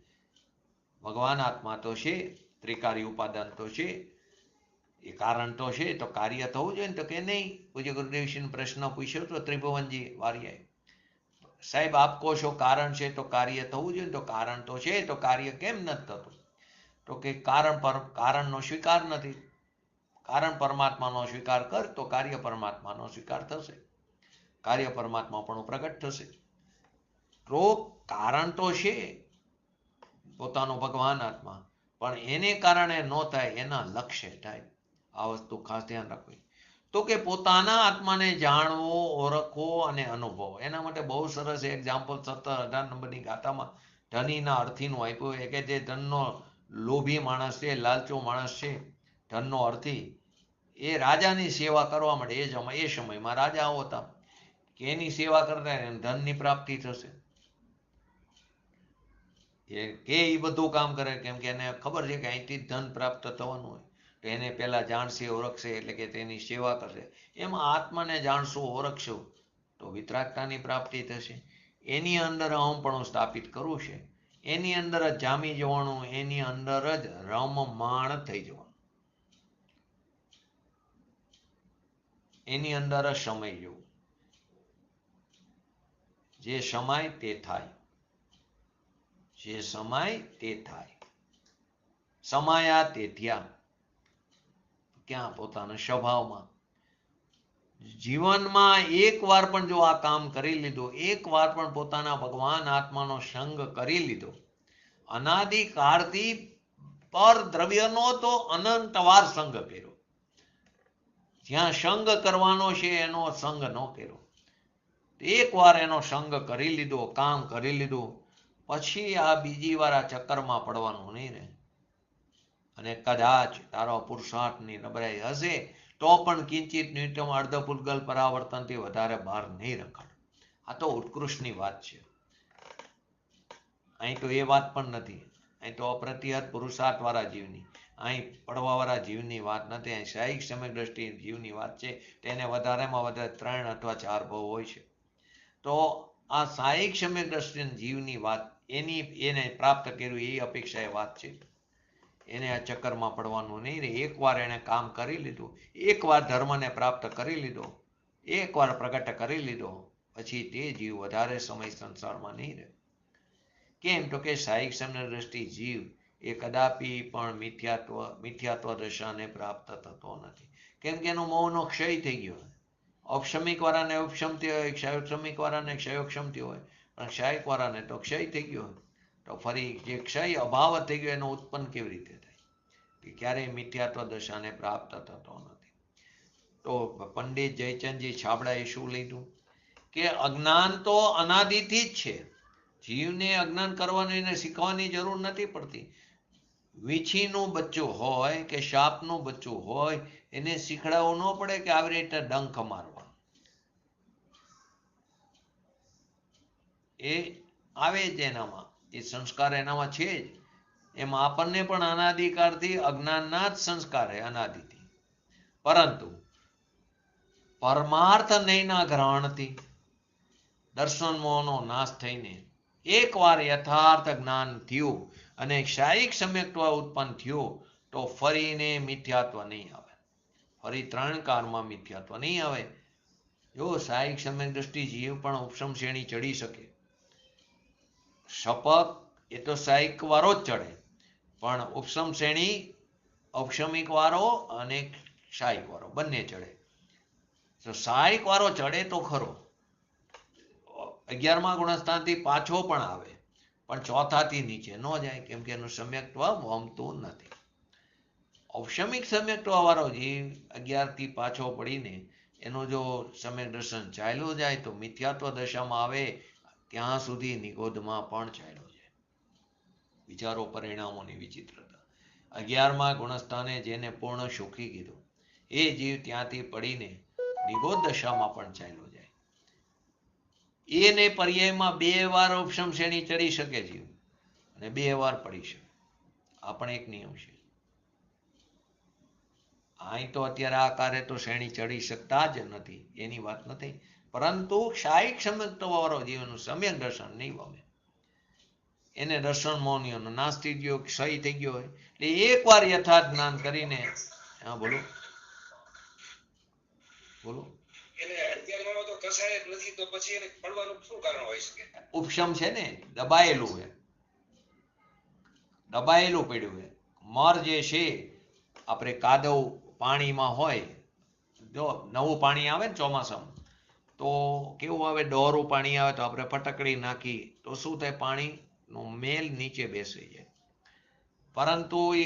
A: ભગવાન આત્મા તો છે, ત્રિકારી ઉપાદાન તો છે, એ કારણ તો છે, તો કાર્ય થવું જોઈએ ને. તો કે નહીં. પૂજ્ય ગુરુદેવશ્રીને પ્રશ્ન પૂછ્યો તો ત્રિભુવનજી વારિયાએ, સાહેબ આપ કહો છો કારણ છે તો કાર્ય થવું જોઈએ. તો કારણ તો છે, તો કાર્ય કેમ નથી થતું? તો કે કારણનો સ્વીકાર નથી. કારણ પરમાત્માનો સ્વીકાર કર તો કાર્ય પરમાત્માનો સ્વીકાર થશે, કાર્ય પરમાત્મા પણ પ્રગટ થશે. તો કારણ તો છે પોતાનો ભગવાન આત્મા, પણ એને કારણે ન થાય, એના લક્ષ્ય થાય. આ વસ્તુ ખાસ ધ્યાન રાખવી. તો કે પોતાના આત્માને જાણવો, ઓળખવો અને અનુભવો. એના માટે બહુ સરસ એક્ઝામ્પલ 17-18 નંબરની ગાથામાં ધનીના અર્થીનું આપ્યું. એ કે જે ધનનો લોભી માણસ છે, લાલચો માણસ છે, ધનનો અર્થી, એ રાજાની સેવા કરવા માટે એ સમયમાં રાજાઓ હતા કે એની સેવા કરતા એને ધનની પ્રાપ્તિ થશે. એ બધું કામ કરે કેમ કે એને ખબર છે કે અહીંથી ધન પ્રાપ્ત થવાનું હોય. તો એને પહેલા જાણશે, ઓળખશે, એટલે કે તેની સેવા કરશે. એમાં આત્માને જાણશું, ઓળખશું તો વિતરાગતાની પ્રાપ્તિ થશે. એની અંદર અહમપણું સ્થાપિત કરવું છે, એની અંદર જ જામી જવાનું, એની અંદર જ રમમાણ થઈ જવાનું, એની અંદર જ સમય જવું. જે સમાય તે થાય, જે સમાય તે થાય. સમાયા તે થયા. ક્યાં? પોતાના સ્વભાવમાં. જીવનમાં એક વાર પણ જો આ કામ કરી લીધું, એક વાર પણ પોતાના ભગવાન આત્માનો સંગ કરી લીધો, અનાદિકાળથી પર દ્રવ્યનો તો અનંત વાર સંગ કર્યો. જ્યાં સંગ કરવાનો છે એનો સંગ ન કર્યો. એક વાર એનો સંગ કરી લીધો, કામ કરી લીધું, પછી આ બીજી વાર આ ચક્કરમાં પડવાનું નહીં રહે. અને કદાચ તારો પુરુષાર્થની નબળાઈ હશે તો પણ કિંચિત ન્યૂનતમ અર્ધ પૂતગલ પરાવર્તનથી વધારે બહાર નહીં રખાય. આ તો ઉત્કૃષ્ટની વાત છે. અહીં તો એ વાત પણ નથી. અહીં તો અપ્રતિહત પુરુષાર્થ વાળા જીવની, અહીં પડવાવાળા જીવની વાત નથી. અહીં શાહીક સમ્યક દ્રષ્ટિ જીવની વાત છે. તેને વધારેમાં વધારે 3 અથવા 4 ભાવ હોય છે. તો આ શાહીક સમ્યક દ્રષ્ટિ જીવની વાત એને પ્રાપ્ત કર્યું એ અપેક્ષાએ વાત છે. એને આ ચક્કરમાં પડવાનું નહીં રે. એકવાર એને કામ કરી લીધું, એકવાર ધર્મને પ્રાપ્ત કરી લીધો, એકવાર પ્રગટ કરી લીધો, પછી તે જીવ વધારે સમય સંસારમાં નહીં રહે. કેમ તો કે શાહીક સમ્યક દ્રષ્ટિ જીવ એ કદાપી પણ મિથ્યાત્વ દશાને પ્રાપ્ત થતો નથી. કેમ કે એનો મોહનો ક્ષય થઈ ગયો. ઔપશમિક વાળાને ઉપશમતી હોય, ક્ષયોક્ષમિક વાળાને ક્ષયોક્ષમતી હોય, પણ ક્ષાયિક વાળાને તો ક્ષય થઈ ગયો હોય. તો ફરી જે ક્ષય અભાવ થઈ ગયો એનો ઉત્પન્ન કેવી રીતે થાય? કે ક્યારેય મિથ્યાત્વ દશાને પ્રાપ્ત થતો નથી. તો પંડિત જયચંદજી છાબડાએ શું લીધું કે અજ્ઞાન તો અનાદિથી જ છે. જીવને અજ્ઞાન કરવાની ને શીખવાની જરૂર નથી પડતી. વીછીનું બચ્ચું હોય કે સાપનું બચ્ચું હોય, એને શીખડાવવું ન પડે કે આવી રીતે ડંખ મારવા. એ આવે જ એનામાં, એ સંસ્કાર એનામાં છે જ. એમ આપણને પણ અનાદિકાળથી અજ્ઞાનના જ સંસ્કાર છે, અનાદિથી. પરંતુ પરમાર્થ નહીંના ગ્રહણથી દર્શન મોહનો નાશ થઈને એકવાર યથાર્થ જ્ઞાન થયું અને શાહીક સમ્યક્ત્વ ઉત્પન્ન થયું, તો ફરીને મિથ્યાત્વ નહીં આવે. ફરી 3 કાળમાં મિથ્યાત્વ નહીં આવે. જો શાહીક સમ્યક દ્રષ્ટિ જીવ પણ ઉપશમ શ્રેણી ચડી શકે. શપક એ તો શાહીક વાળો જ ચડે, પણ ઉપશમ શ્રેણી ઔપશમિક વાળો અને શાહીક વાળો બંને ચડે. તો શાહીક વાળો ચડે તો ખરો, 11મા ગુણસ્થાનથી પાછો પણ આવે, પણ 4થાથી નીચે ન જાય. કેમ કે એનું સમ્યક્ત્વ વમતું નથી. ઔપશમિક સમ્યક્ત્વ વાળો જીવ 11થી પાછો પડીને એનું જો સમ્યક દર્શન ચાલ્યું જાય તો મિથ્યાત્વ દશામાં આવે ત્યાં સુધી નિગોધમાં પણ ચાલ્યો જાય. વિચારો પરિણામોની વિચિત્રતા. 11મા ગુણસ્થાને જેને પૂર્ણ સુખી કીધું, એ જીવ ત્યાંથી પડીને નિગોધ દશામાં પણ ચાલ્યો જાય. એને પર્યાયમાં 2 વાર ઉપશમ શ્રેણી ચડી શકે જીવ, અને 2 વાર પડી શકે. આ પણ એક નિયમ છે. અહીં તો અત્યારે આ કાર્ય તો શ્રેણી ચડી શકતા જ નથી, એની વાત નથી. પરંતુ શાહીક સમ્યક્ત્વ વાળો જીવનું સમ્યક દર્શન નહીં પામે. એને દર્શન મોહનીઓનો નાશ થઈ ગયો, ક્ષય થઈ ગયો હોય. એટલે એકવાર યથાર્થ જ્ઞાન કરીને, હા બોલો બોલો. ઉપશમ છે ને, દબાયેલું છે, દબાયેલું પડ્યું છે. મર જે છે આપણે કાદવ પાણીમાં હોય, જો નવું પાણી આવે ને ચોમાસામાં, તો કેવું આવે, ડોરું પાણી આવે તો આપણે ફટકડી નાખી તો શું થાય, પાણીનો મેલ નીચે બેસી જાય. પરંતુ એ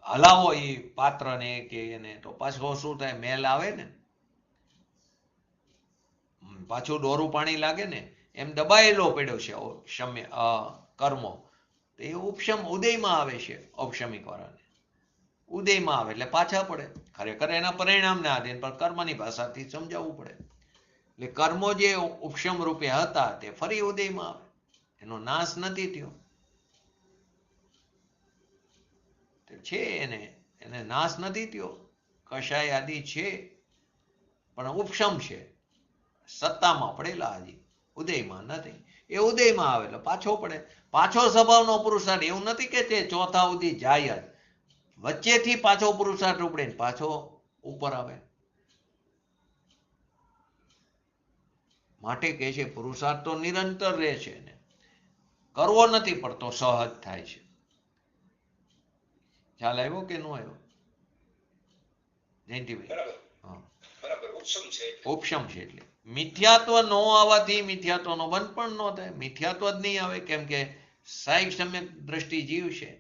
A: હલાવો એ પાત્રને કે એને, તો પાછો શું થાય, મેલ આવે ને, પાછું ડોરું પાણી લાગે ને. એમ દબાયેલો પડ્યો છે કર્મો. એ ઉપશમ ઉદયમાં આવે છે. ઔપશમિક વાળાને ઉદયમાં આવે એટલે પાછા પડે. ખરેખર એના પરિણામને આધીન, પણ કર્મની ભાષાથી સમજાવવું પડે. એટલે કર્મો જે ઉપશમ રૂપે હતા તે ફરી ઉદયમાં આવે, એનો નાશ નથી થયો. છે એને નાશ નથી થયો. કષાય આદિ છે, પણ ઉપશમ છે, સત્તામાં પડેલા હજી, ઉદયમાં નથી. એ ઉદયમાં આવે એટલે પાછો પડે. પાછો સ્વભાવનો પુરુષાર્થ. એવું નથી કે તે 4થા સુધી જાય જ, વચ્ચેથી પાછો પુરુષાર્થ ઉપડે પાછો ઉપર આવે. માટે કહે છે પુરુષાર્થ તો નિરંતર રહે છે, ને કરવો નથી પડતો, સહજ થાય છે. ખ્યાલ આવ્યો કે ન આવ્યો જયંતિભાઈ? ઉપશમ છે એટલે મિથ્યાત્વ ન આવવાથી મિથ્યાત્વનો બંધ પણ ન થાય. મિથ્યાત્વ જ નહીં આવે, કેમ કે શાહીક સમ્યક દ્રષ્ટિ જીવ છે.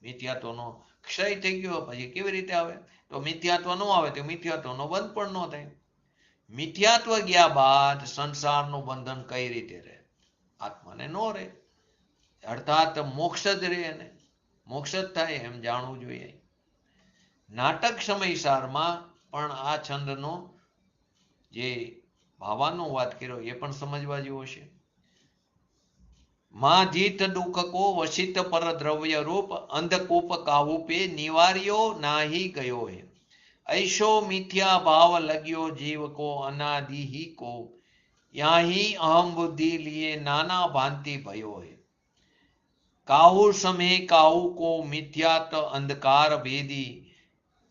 A: મિથ્યાત્વનો ક્ષય થઈ ગયો પછી કેવી રીતે આવે? તો મિથ્યાત્વ ન આવે તો મિથ્યાત્વનો બંધ પણ ન થાય. મિથ્યાત્વ ગયા બાદ સંસારનું બંધન કઈ રીતે રહે? આત્માને ન રહે, અર્થાત મોક્ષ જ રહે. એને મોક્ષ જ થાય એમ જાણવું જોઈએ. નાટક સમયસારમાં પણ આ છંદનો જે ભાવાનો વાત કર્યો એ પણ સમજવા જેવો છે. માજીત દુઃખ કો વસિત પર દ્રવ્ય રૂપ અંધકૂપ કાહુપે નિવાર્યો નાહી ગયો હે ऐशो मिथ्या भाव लग्यो जीव को अनादि ही को याही अहम बुद्धि लिए नाना भांति भयो है काहू समय काहू को मिथ्यात अंधकार भेदी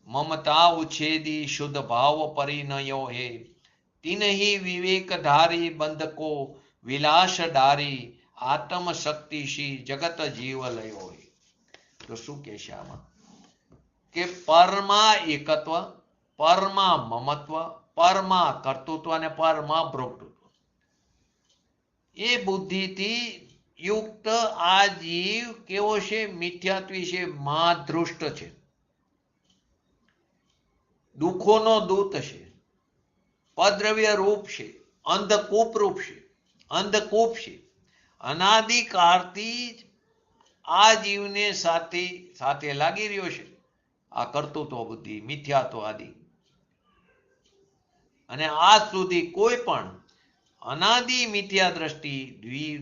A: ममता उछेदी शुद्ध भाव परिणयो है तीन ही विवेक धारी बंध को विलास डारी आत्म शक्ति शी जगत जीव लयो है। तो शू कहेशे आमां કે પરમાં એકત્વ, પરમાં મમત્વ, પરમાં કર્તૃત્વ અને પરમાં ભોક્તૃત્વ, એ બુદ્ધિથી યુક્ત આ જીવ કેવો છે? મિથ્યાત્વી છે, મહાદૃષ્ટ છે, દુઃખોનો દૂત છે, પદ્રવ્ય રૂપ છે, અંધકૂપ રૂપ છે, અંધકૂપ છે. અનાદિકાળથી આ જીવને સાથે લાગી રહ્યો છે આ કર્તૃત્વ બુદ્ધિ, મિથ્યાત્વ આદિ, અને આજ સુધી કોઈ પણ અનાદિ મિથ્યા દ્રષ્ટિ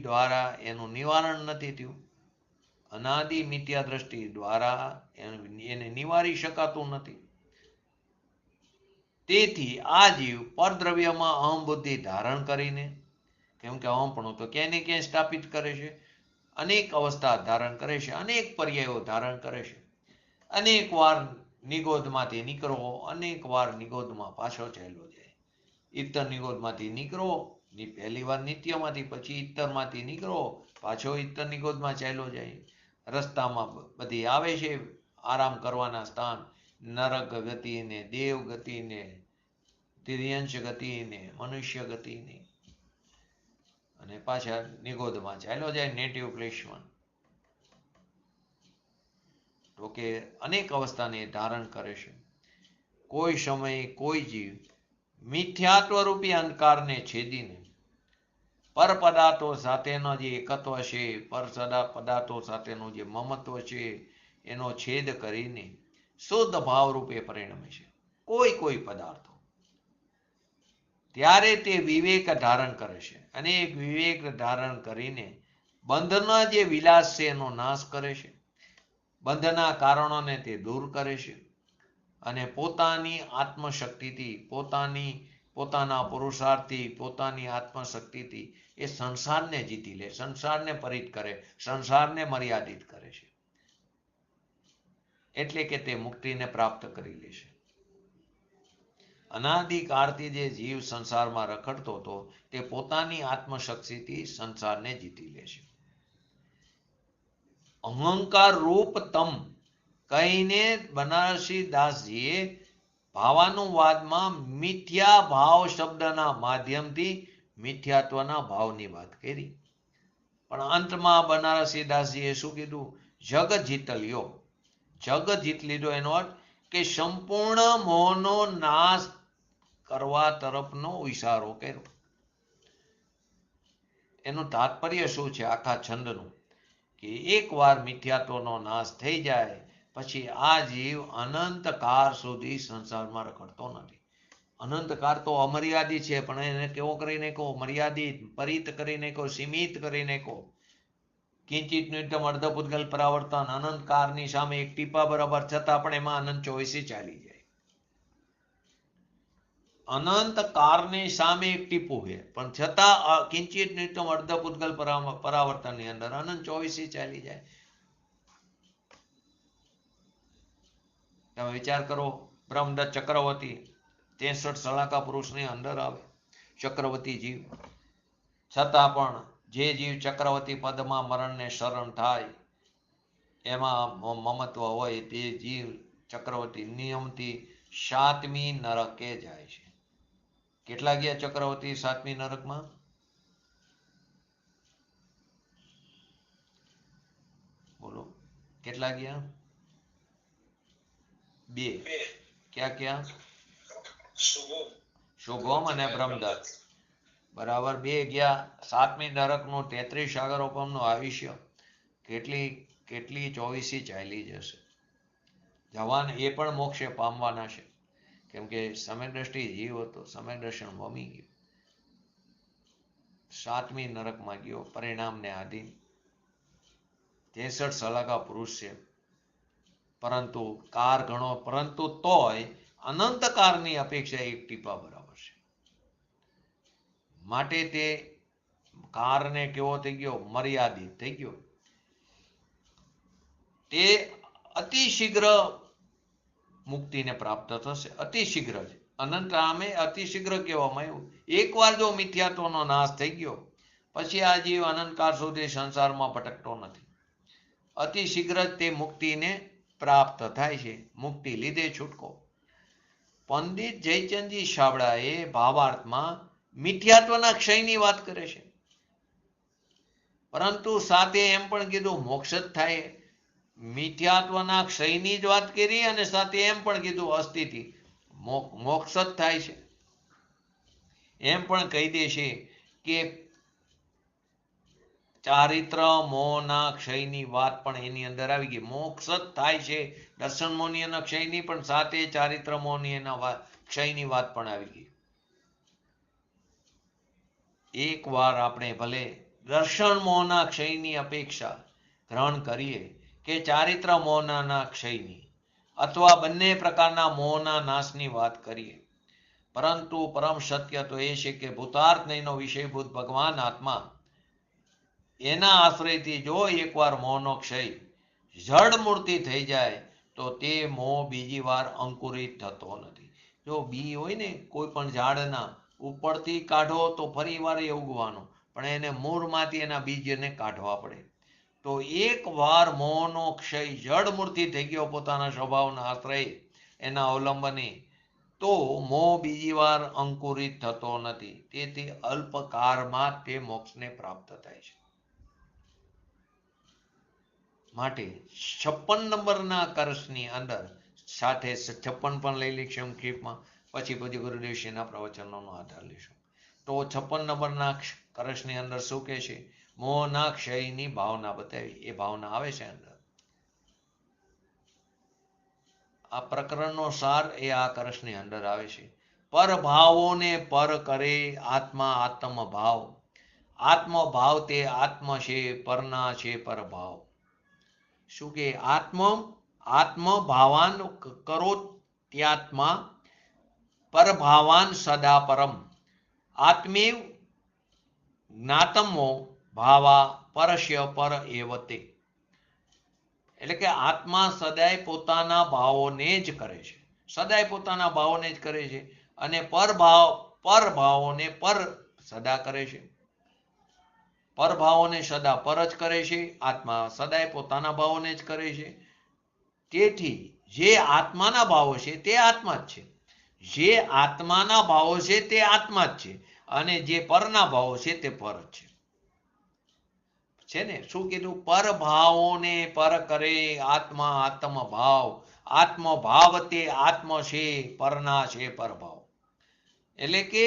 A: દ્વારા એનું નિવારણ નથી થયું. અનાદિ મિથ્યા દ્રષ્ટિ દ્વારા એને નિવારી શકાતું નથી. તેથી આ જીવ પરદ્રવ્યમાં અહમ બુદ્ધિ ધારણ કરીને, કેમ કે અહમપણું તો ક્યાંય ને ક્યાંય સ્થાપિત કરે છે, અનેક અવસ્થા ધારણ કરે છે, અનેક પર્યાયો ધારણ કરે છે. અનેક વાર નિગોદમાંથી નીકળો, અનેક વાર નિગોદમાં પાછો ચાલ્યો જાય. ઇત્તર નિગોદમાંથી નીકળો, પહેલી વાર નિત્યમાંથી, પછી ઇત્તરમાંથી નીકળો, પાછો ઇત્તર નિગોદમાં ચાલ્યો જાય. રસ્તામાં બધી આવે છે આરામ કરવાના સ્થાન, નરક ગતિને, દેવ ગતિને, તિર્યંશ ગતિને, મનુષ્ય ગતિને, અને પાછા નિગોદમાં ચાલ્યો જાય, નેટિવ પ્લેસમાં. તો કે અનેક અવસ્થાને ધારણ કરે છે. કોઈ સમયે કોઈ જીવ મિથ્યાત્વ રૂપી અંધકારને છેદીને પર પદાર્થો સાથેનો જે એકત્વ છે, પર પદાર્થો સાથેનું જે મમત્વ છે, એનો છેદ કરીને શુદ્ધ ભાવ રૂપે પરિણમે છે. કોઈ પદાર્થો ત્યારે તે વિવેક ધારણ કરે છે, અને એક વિવેક ધારણ કરીને બંધના જે વિલાસ છે એનો નાશ કરે છે, બંધના કારણોને તે દૂર કરે છે, અને પોતાની આત્મશક્તિથી, પોતાના પુરુષાર્થથી, પોતાની આત્મશક્તિથી એ સંસારને જીતી લે, સંસારને પરિત કરે, સંસારને મર્યાદિત કરે છે. એટલે કે તે મુક્તિને પ્રાપ્ત કરી લે છે. અનાદિકાળથી જે જીવ સંસારમાં રખડતો હતો તે પોતાની આત્મશક્તિથી સંસારને જીતી લે છે. અહંકાર રૂપ તમ કહીને બનારસી દાસજીએ ભાવાનુવાદમાં મિથ્યા ભાવ શબ્દના માધ્યમથી મિથ્યાત્વના ભાવની વાત કરી. પણ અંતમાં બનારસી દાસજીએ શું કીધું? જગ જીત લ્યો. જગ જીત લીધો એનો અર્થ કે સંપૂર્ણ મોહનો નાશ કરવા તરફનો ઈશારો કર્યો. એનું તાત્પર્ય શું છે આખા છંદનું? કે એકવાર મિથ્યાત્વનો નાશ થઈ જાય પછી આ જીવ અનંતકાળ સુધી સંસારમાં રખડતો નથી. અનંતકાળ તો અમર્યાદિત છે, પણ એને કેવો કરી નાખો? મર્યાદિત, પરિત કરી નાખો, સીમિત કરી નાખો. કિંચિત ન્યૂનતમ અર્ધપૂતગલ પરાવર્તન, અનંતકાળની સામે એક ટીપા બરાબર, છતાં પણ એમાં અનંત 24 ચાલી જાય. અનંત કાળની સામે એક ટીપું છે, પણ છતાં કિંચિત ન્યૂનતમ અર્ધપૂતગલ પરાવર્તનની અંદર અનંત 24 ચાલી જાય. તમે વિચાર કરો, બ્રહ્મદત્ત ચક્રવર્તી 63 સલાકા પુરુષની અંદર આવે, ચક્રવર્તી જીવ, છતાં પણ જે જીવ ચક્રવર્તી પદમાં મરણને શરણ થાય એમાં મમત્વ હોય તે જીવ ચક્રવર્તી નિયમથી 7મી નરકે જાય છે. કેટલા ગયા ચક્રવર્તી 7મી નરકમાં? બોલો કેટલા ગયા? 2. ક્યાં? શુભમ અને બ્રહ્મદત્ત. બરાબર, 2 ગયા. 7મી નરકનું 33 સાગરોપમનું આયુષ્ય કેટલી 24 ચાલી જશે. જવાન એ પણ મોક્ષે પામવાના છે, કેમ કે સમય દ્રષ્ટિ જીવ હતો, સમય દર્શન મમી ગયું, 7મી નરકમાં ગયો પરિણામને આધીન. 63 સલાકા પુરુષ છે, પરંતુ કાર ગણો, પરંતુ તોય અનંત કારની અપેક્ષા એક ટીપા બરાબર છે. માટે તે કારને કેવો થઈ ગયો? મર્યાદિત થઈ ગયો. તે અતિ શીઘ્ર મુક્તિને પ્રાપ્ત થશે. અતિ શીઘ્ર જ અનંત નામે અતિ શીઘ્ર કહેવામાં આવ્યું. એકવાર જો મિથ્યાત્વનો નાશ થઈ ગયો પછી આ જીવ અનંતકાળ સુધી સંસારમાં ભટકતો નથી. અતિ શીઘ્ર જ તે મુક્તિને પ્રાપ્ત થાય છે. મુક્તિ લીધે છૂટકો. પંડિત જયચંદજી શાબળાએ ભાવાર્થમાં મિથ્યાત્વના ક્ષયની વાત કરે છે, પરંતુ સાથે એમ પણ કીધું મોક્ષ જ થાય. મિથ્યાત્વના ક્ષયની જ વાત કરી અને સાથે એમ પણ કીધું અસ્થિથી મોક્ષ જ થાય છે. એમ પણ કહી દે છે કે ચારિત્ર મોહના ક્ષયની વાત પણ એની અંદર આવી ગઈ. મોક્ષ જ થાય છે. દર્શન મોહનીયના ક્ષયની પણ સાથે ચારિત્ર મોહનીયના ક્ષયની વાત પણ આવી ગઈ. એક વાર આપણે ભલે દર્શન મોહના ક્ષયની અપેક્ષા ગ્રહણ કરીએ કે ચારિત્ર મોહના ક્ષયની, અથવા બંને પ્રકારના મોહના નાશની વાત કરીએ, પરંતુ પરમ સત્ય તો એ છે કે ભૂતાર્થ નહીંનો વિષયભૂત ભગવાન આત્મા, એના આશ્રયથી જો એકવાર મોહનો ક્ષય જડ મૂર્તિ થઈ જાય તો તે મોહ બીજી વાર અંકુરિત થતો નથી. જો બી હોય ને કોઈ પણ ઝાડના, ઉપરથી કાઢો તો ફરી વાર એ ઉગવાનું, પણ એને મૂળમાંથી એના બીજને કાઢવા પડે. તો એક વાર મોહનો ક્ષય જડ મૂર્તિ થઈ ગયો પોતાના સ્વભાવના આશ્રય એના અવલંબને, તો મોહ બીજી વાર અંકુરિત થતો નથી. તેથી અલ્પકાળમાં તે મોક્ષને પ્રાપ્ત થાય છે. માટે 56 નંબરના કળશની અંદર સાથે 56 પણ લઈ લઈશું સંક્ષેપમાં, પછી ગુરુદેવશ્રીના પ્રવચનોનો આધાર લઈશું. તો 56 નંબરના કળશની અંદર શું કહે છે? મોહના ક્ષયની ભાવના બતાવી. એ ભાવના આવે છે અંદર. આ પ્રકરણનો સાર એ આ કળશની અંદર આવે છે. પરભાવોને પર કરે આત્મા આત્મભાવ. આત્મભાવ તે આત્મ છે, પરના છે પરભાવ. શું કે આત્મભાવાન કરો ત્યાત્મા, પરભાવાન સદા પરમ. આત્મેવ જ્ઞાતમો ભાવા પરસ્ય પર એવતે. એટલે કે આત્મા સદાય પોતાના ભાવોને જ કરે છે. સદાય પોતાના ભાવોને જ કરે છે. અને પરભાવોને પર સદા કરે છે. પરભાવોને સદા પર જ કરે છે. આત્મા સદાય પોતાના ભાવોને જ કરે છે. તેથી જે આત્માના ભાવો છે તે આત્મા જ છે. જે આત્માના ભાવો છે તે આત્મા જ છે. અને જે પરના ભાવો છે તે પર જ છે ને. શું કીધું? પરભાવોને પર કરે આત્મા આત્મભાવ. આત્મભાવ તે આત્મ છે, પરના છે પરભાવ. એટલે કે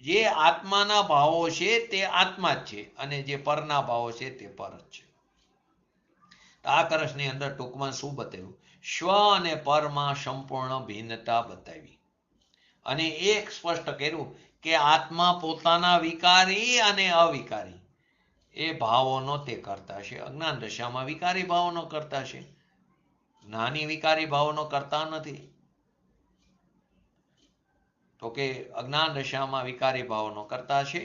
A: જે આત્માના ભાવો છે તે આત્મા જ છે, અને જે પરના ભાવો છે તે પર જ છે. આ કળશની અંદર ટૂંકમાં શું બતાવ્યું? સ્વ અને પરમાં સંપૂર્ણ ભિન્નતા બતાવી, અને એક સ્પષ્ટ કર્યું કે આત્મા પોતાના વિકારી અને અવિકારી એ ભાવોનો તે કરતા છે. અજ્ઞાન દશામાં વિકારી ભાવોનો કરતા છે. જ્ઞાની વિકારી ભાવોનો કરતા નથી. તો કે અજ્ઞાન દશામાં વિકારી ભાવોનો કરતા છે,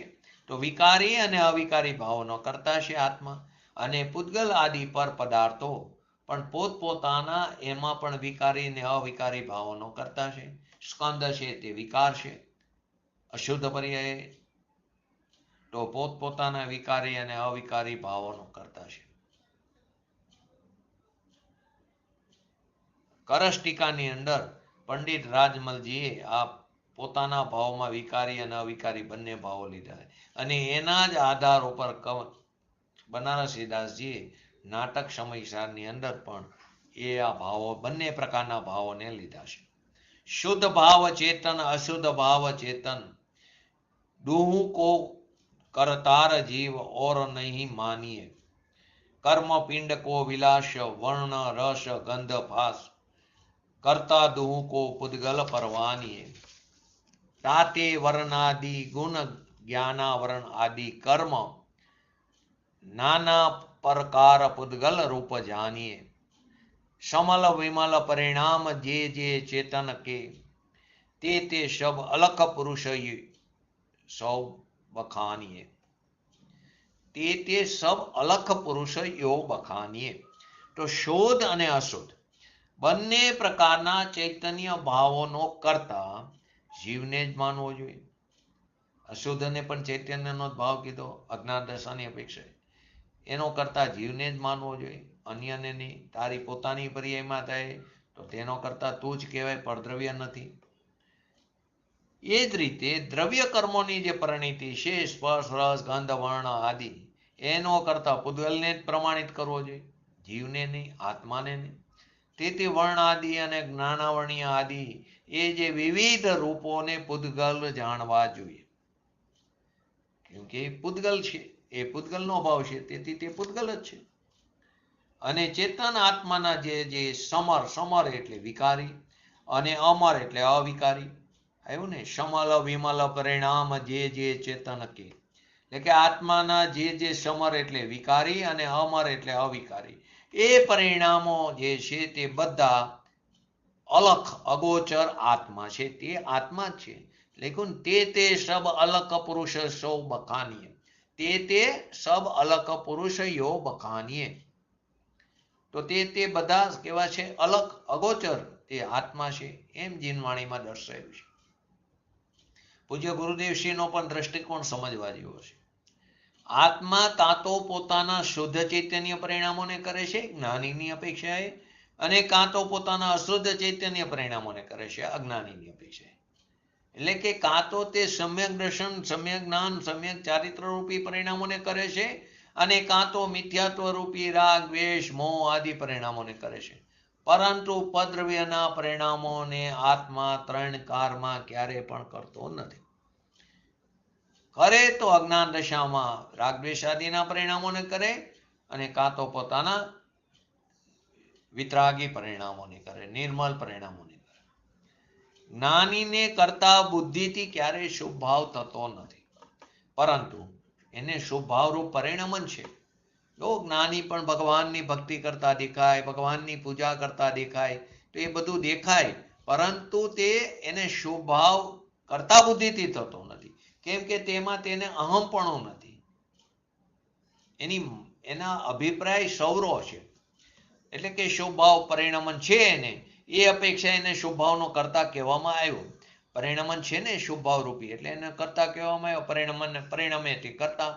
A: તો વિકારી અને અવિકારી ભાવોનો કરતા છે આત્મા. અને પૂતગલ આદિ પર પદાર્થો પણ પોતપોતાના એમાં પણ વિકારી અને અવિકારી ભાવોનો કરતા છે. સ્કંદ છે તે વિકાર છે, અશુદ્ધ પર્યાય. તો પોતપોતાના વિકારી અને અવિકારી ભાવોનો કરતા છે. કળશ ટીકાની અંદર પંડિત રાજમલજીએ આ પોતાના ભાવમાં વિકારી અને અવિકારી બંને ભાવો લીધા, અને એના જ આધાર ઉપર બનારસીદાસજીએ નાટક સમયસારની અંદર પણ એ આ ભાવો બંને પ્રકારના ભાવોને લીધા છે. શુદ્ધ ભાવ ચેતન, અશુદ્ધ ભાવ ચેતન, દુહુ કો કરતાર જીવ और नहीं मानिए. कर्म पिंड को विलास वर्ण रस गंध फास, करता दुहु को पुद्गल परवानिए. ताते वर्णादि गुण ज्ञानावरण आदि कर्म नाना परकार पुद्गल रूप जानिए। समल विमल परिणाम जे जे चेतन के, ते सब अलख पुरुष सौ बखानिए। ते सब अलख पुरुष यो बखानिए। तो शुद्ध અને અશુદ્ધ બંને પ્રકારના ચૈતન્ય ભાવોનો કરતા જીવને જ માનવો જોઈએ. અશુદ્ધને પણ ચૈતન્યનો જ ભાવ કીધો, અજ્ઞાન દશાની અપેક્ષાએ. એનો કરતા જીવને જ માનવો જોઈએ, અન્યને નહીં. તારી પોતાની પર્યાયમાં થાય તો તેનો કરતા તું જ કહેવાય, પરદ્રવ્ય નથી. એ જ રીતે દ્રવ્ય કર્મોની જે પરિણીતિ છે, સ્પર્શ રસ ગંધ વર્ણ આદિ, એનો કરતા પૂતગલને જ પ્રમાણિત કરવો જોઈએ, જીવને નહીં, આત્માને નહીં. તેથી વર્ણ આદિ અને જ્ઞાનાવર્ણીય આદિ એ જે વિવિધ રૂપોને પૂતગલ જાણવા જોઈએ. કેમ કે એ પૂતગલ છે, એ પૂતગલનો ભાવ છે, તેથી તે પૂતગલ જ છે. અને ચેતન આત્માના જે સમર, સમર એટલે વિકારી અને અમર એટલે અવિકારી આવ્યું ને. સમલ વિમલ પરિણામ જે ચેતન કે, એટલે કે આત્માના જે સમર એટલે વિકારી અને અમર એટલે અવિકારી, એ પરિણામો જે છે તે બધા અલખ અગોચર આત્મા છે, તે આત્મા જ છે. લેકિન તે સબ અલક પુરુષ સૌ બખાનીય. તે સબ અલક પુરુષ યો બખાનીય. તો તે બધા કેવા છે? અલક અગોચર, તે આત્મા છે, એમ જીનવાણીમાં દર્શાવ્યું છે. પૂજ્ય ગુરુદેવશ્રીનો પણ દ્રષ્ટિકોણ સમજવા જેવો છે. આત્મા કાં તો પોતાના શુદ્ધ ચૈતન્ય પરિણામોને કરે છે જ્ઞાનીની અપેક્ષાએ, અને કાં તો પોતાના અશુદ્ધ ચૈતન્ય પરિણામોને કરે છે અજ્ઞાનીની અપેક્ષાએ. એટલે કે કાં તો તે સમ્યક દર્શન, સમ્યક જ્ઞાન, સમ્યક ચારિત્ર રૂપી પરિણામોને કરે છે, અને કાં તો મિથ્યાત્વ રૂપી રાગ દ્વેષ મોહ આદિ પરિણામોને કરે છે. પરંતુ પદ્રવ્યના પરિણામોને આત્મા ત્રણ કારમાં ક્યારે પણ કરતો નથી. કરે તો અજ્ઞાન દશામાં રાગ દ્વેષ આદિના પરિણામોને કરે, અને કાં તો પોતાના વિતરાગી પરિણામોને કરે, નિર્મલ પરિણામોને કરે. જ્ઞાનીને કરતા બુદ્ધિથી ક્યારેય શુભ ભાવ થતો નથી, પરંતુ એને શુભ ભાવરૂપ પરિણમન છે. જો જ્ઞાની પણ ભગવાનની ભક્તિ કરતા દેખાય, ભગવાનની પૂજા કરતા દેખાય, તો એ બધું દેખાય, પરંતુ તે એને શુભ ભાવ કરતા બુદ્ધિથી થતો નથી. કેમ કે તેમાં તેને અહમપણું નથી. એના અભિપ્રાય સૌરો છે. એટલે કે શુભ ભાવ પરિણમન છે એને, એ અપેક્ષા એને શુભ ભાવનો કરતા કહેવામાં આવ્યો. પરિણમન છે ને શુભ ભાવ રૂપી, એટલે એને કરતા કહેવામાં આવ્યો. પરિણમન પરિણમે તે કરતા.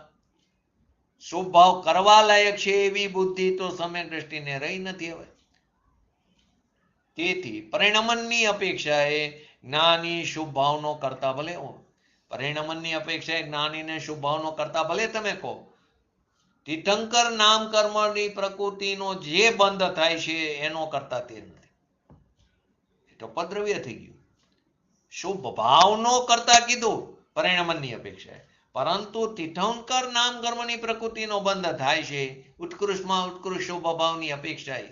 A: શુભ ભાવ કરવા લાયક છે એવી બુદ્ધિ તો સમ્યક દ્રષ્ટિને રહી નથી હવે. તેથી પરિણમનની અપેક્ષાએ જ્ઞાની શુભ ભાવનો કરતા ભલે હો, પરિણમનની અપેક્ષાએ જ્ઞાનીને શુભ ભાવનો કરતા ભલે તમે કહો. તીર્થંકર નામ કર્મની પ્રકૃતિનો જે બંધ થાય છે એનો કરતા તે નથી. એ તો પદ્રવ્ય થઈ ગયું. શુભ ભાવનો કરતા કીધું પરિણમનની અપેક્ષાએ, પરંતુ તીર્થંકર નામ કર્મની પ્રકૃતિનો બંધ થાય છે ઉત્કૃષ્ટમાં ઉત્કૃષ્ટ શુભ ભાવની અપેક્ષાએ,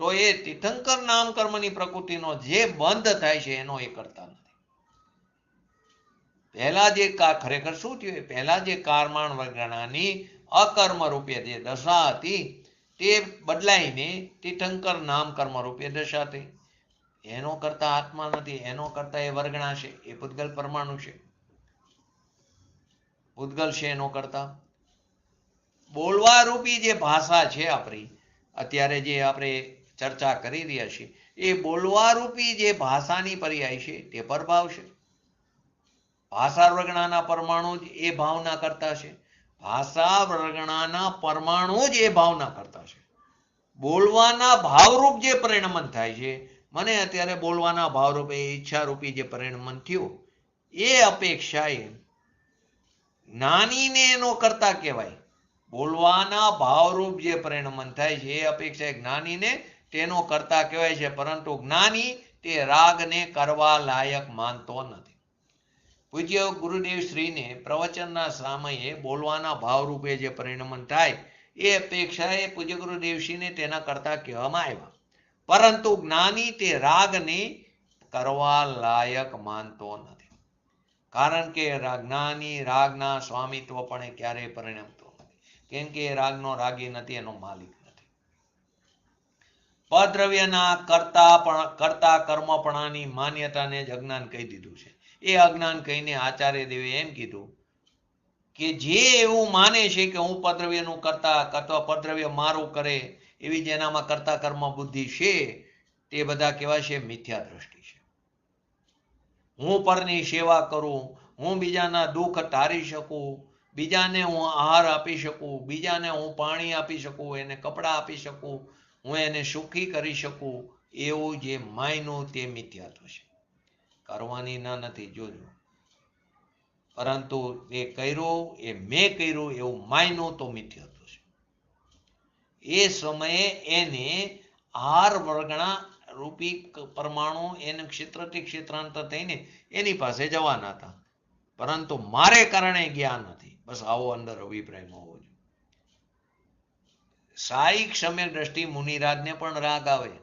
A: તો એ તીર્થંકર નામ કર્મની પ્રકૃતિનો જે બંધ થાય છે એનો એ કરતા નથી. પહેલા જે ખરેખર શું થયું? પહેલા જે કારમાણ વર્ગણાની અકર્મ રૂપે જે દશા હતી, તે બદલાઈને તીર્થંકર નામ કર્મ રૂપે દશા થઈ. એનો કરતા આત્મા નથી, એનો કરતા એ વર્ગણા છે, એ પૂતગલ પરમાણુ છે, પૂતગલ છે. એનો કરતા બોલવા રૂપી જે ભાષા છે આપણી, અત્યારે જે આપણે ચર્ચા કરી રહ્યા છીએ, એ બોલવા રૂપી જે ભાષાની પર્યાય છે તે પરભાવ છે. ભાષા વર્ગણાના પરમાણુ જ એ ભાવના કરતા છે. ભાષા વર્ગણાના પરમાણુ જ એ ભાવના કરતા છે. બોલવાના ભાવરૂપ જે પરિણમન થાય છે, મને અત્યારે બોલવાના ભાવરૂપે ઈચ્છારૂપી જે પરિણમન થયું, એ અપેક્ષાએ જ્ઞાનીને એનો કરતા કહેવાય. બોલવાના ભાવરૂપ જે પરિણમન થાય છે એ અપેક્ષાએ જ્ઞાનીને તેનો કરતા કહેવાય છે, પરંતુ જ્ઞાની તે રાગને કરવા લાયક માનતો નથી. પૂજ્ય ગુરુદેવ શ્રીને પ્રવચનના સમયે બોલવાના ભાવરૂપે જે પરિણમન થાય એ અપેક્ષાએ પૂજ્ય ગુરુદેવશ્રીને તેના કરતા કહેવામાં આવ્યા, પરંતુ જ્ઞાની તે રાગને કરવા લાયક માનતો નથી. કારણ કે જ્ઞાની રાગના સ્વામિત્વ પણ ક્યારેય પરિણમતો નથી. કેમ કે એ રાગનો રાગી નથી, એનો માલિક નથી. પદ્રવ્યના કરતા કર્મપણાની માન્યતાને જ અજ્ઞાન કહી દીધું છે. એ અજ્ઞાન કહીને આચાર્ય દેવે એમ કીધું કે જે એવું માને છે કે હું પદ્રવ્યનું કરતા અથવા પદ્રવ્ય મારું કરે એવી જેનામાં કરતા કર્મ બુદ્ધિ છે તે બધા કેવા છે? મિથ્યા દ્રષ્ટિ છે. હું પરની સેવા કરું, હું બીજાના દુઃખ ટાળી શકું, બીજાને હું આહાર આપી શકું, બીજાને હું પાણી આપી શકું, એને કપડાં આપી શકું, હું એને સુખી કરી શકું, એવું જે માયનું તે મિથ્યાત્વ છે. કરવાની ના નથી, જોજો. પરંતુ એ કર્યું, એ મેં કર્યું એવું માયનું તો મિથ્યાત્વ છે. એ સમયે એને આહાર વર્ગણા રૂપી પરમાણુ એને ક્ષેત્રથી ક્ષેત્રાંતર થઈને એની પાસે જવાના હતા, પરંતુ મારે કારણે ગયા નથી. બસ આવો અંદર અભિપ્રાયમાં હોવો જોઈએ. સાઈક સમ્યક દ્રષ્ટિ મુનિરાજને પણ રાગ આવે,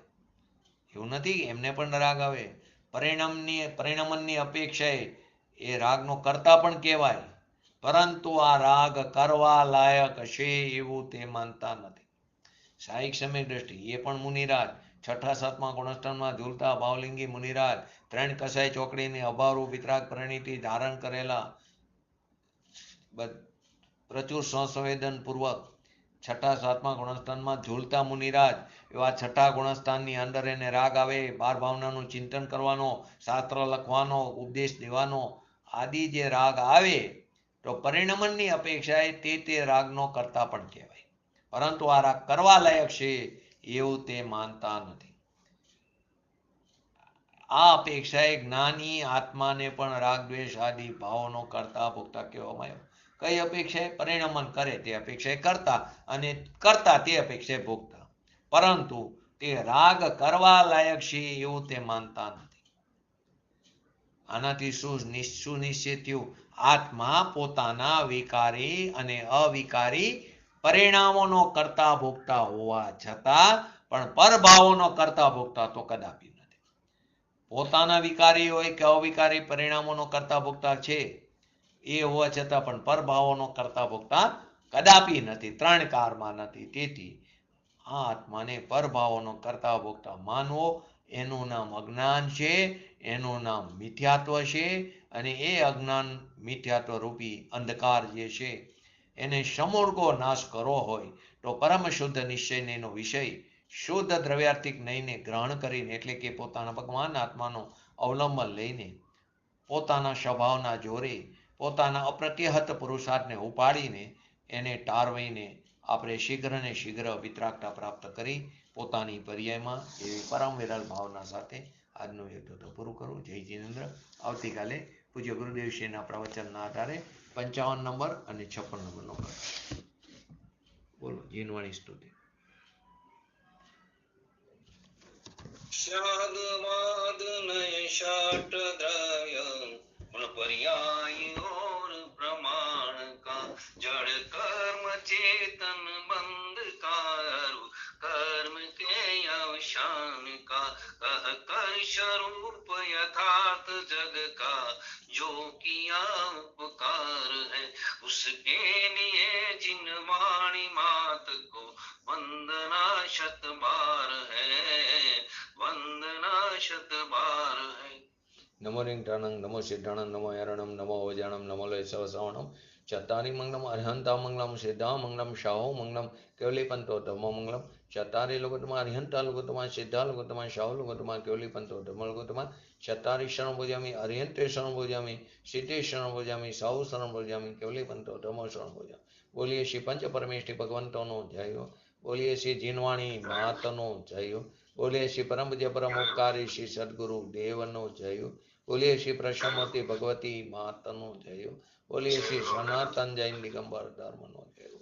A: એવું નથી, એમને પણ રાગ આવે. પરિણમનની અપેક્ષાએ એ રાગનો કરતા પણ કહેવાય, પરંતુ આ રાગ કરવા લાયક છે એવું તે માનતા નથી. સાઈક સમ્યક દ્રષ્ટિ એ પણ મુનિરાજ, 6ઠા 7મા ગુણસ્થાનમાં ઝૂલતા ભાવલિંગી મુનિરાજ, 3 કસાઈ ચોકડીની અભાવરૂપ વિતરાગ પરિણીતિ ધારણ કરેલા, પ્રચુર સંવેદન પૂર્વક 6ઠા 7મા ગુણસ્થાનમાં ઝૂલતા મુનિરાજ, એવા 6ઠા ગુણસ્થાનની અંદર એને રાગ આવે, 12 ભાવનાનું ચિંતન કરવાનો, શાસ્ત્ર લખવાનો, ઉપદેશ દેવાનો આદિ જે રાગ આવે તો પરિણમનની અપેક્ષાએ તે રાગનો કરતા પણ કહેવાય, પરંતુ આ રાગ કરવા લાયક છે એવું તે માનતા નથી. આ અપેક્ષાએ જ્ઞાની આત્માને પણ રાગ દ્વેષ આદિ ભાવોનો કરતા ભોગતા કહેવામાં આવ્યો. કઈ અપેક્ષાએ? પરિણમન કરે તે અપેક્ષાએ કરતા, અને કરતા તે અપેક્ષાએ ભોગતા, પરંતુ તે રાગ કરવા લાયક છે એવું તે માનતા નથી. આનાથી શું નિશ્ચિત થયું? આત્મા પોતાના વિકારી અને અવિકારી પરિણામોનો કરતા ભોગતા હોવા છતાં પણ પરભાવોનો કરતા ભોગતા તો કદાપી નથી. પોતાના વિકારી હોય કે અવિકારી પરિણામોનો કરતા ભોગતા છે એ હોવા છતાં પણ પરભાવોનો કરતા ભોગતા કદાપી નથી, 3 કાળમાં નથી. તેથી આ આત્માને પરભાવોનો કરતા ભોગતા માનવો એનું નામ અજ્ઞાન છે, એનું નામ મિથ્યાત્વ છે, અને એ અજ્ઞાન મિથ્યાત્વ રૂપી અંધકાર જે છે એને સમૂળગો નાશ કરવો હોય તો પરમ શુદ્ધ નિશ્ચયનો વિષય શુદ્ધ દ્રવ્યાર્થિક નહીંને ગ્રહણ કરીને, એટલે કે પોતાના ભગવાન આત્માનો અવલંબન લઈને, પોતાના સ્વભાવના જોરે પોતાના અપ્રત્યહત પુરુષાર્થને ઉપાડીને એને ટાળવીને આપણે શીઘ્ર ને શીઘ્ર વિતરાગતા પ્રાપ્ત કરી પોતાની પર્યાયમાં એવી પરમ વિરલ ભાવના સાથે આજનું યજ્ઞ પૂરું કરું. જય જિનેન્દ્ર. આવતીકાલે પૂજ્ય ગુરુદેવશ્રીના પ્રવચનના આધારે 55 નંબર અને 56 નંબરનો બોલો જીનવાણી સ્તુતિ.
B: शादवाद नय शाट द्रव्य गुण पर्याय और प्रमाण का जड़ कर्म चेतन बंध कारु कर्म के अवसान का कह कर स्वरूप यथार्थ जग का जो किया उपकार है उसके लिए जिन वाणी मात को वंदना शत बार है, वंदना शत बार है.
A: नमो रिंगठाणं नमो सिद्धाणं नमो यारणं नमो अवजाणं नमो लय सवसावणं चत्तारि मंगलम अरिहंता मंगलम सिद्धा मंगलम शाहो मंगलम केवलीपंतो धम्मो मंगलम चत्तारि लोकोत्तमा अरिहंता लोकोत्तमा सिद्धा लोकोत्तमा शाहो लोकोत्तमा केवलीपंतो धम्मो लोकोत्तमा चत्तारि शरणं भजामि अरिहंते शरणं भजामि सिद्धे शरणं भजामि शाहो शरणं भजामि केवलीपंतो धम्मो शरणं भजामि. बोलिए श्री पंच परमेष्ठी भगवंतोनो जय हो. बोलिए श्री जीनवाणी मातनो जय हो. बोलिए श्री परम पूज्य परम उपकारी श्री सद्गुरु देवनो जय हो. बोलिए श्री प्रसन्नमूर्ति भगवती मातनो जय हो. बोलिए श्री सनातन जैन दिगंबर धर्मनो जय हो.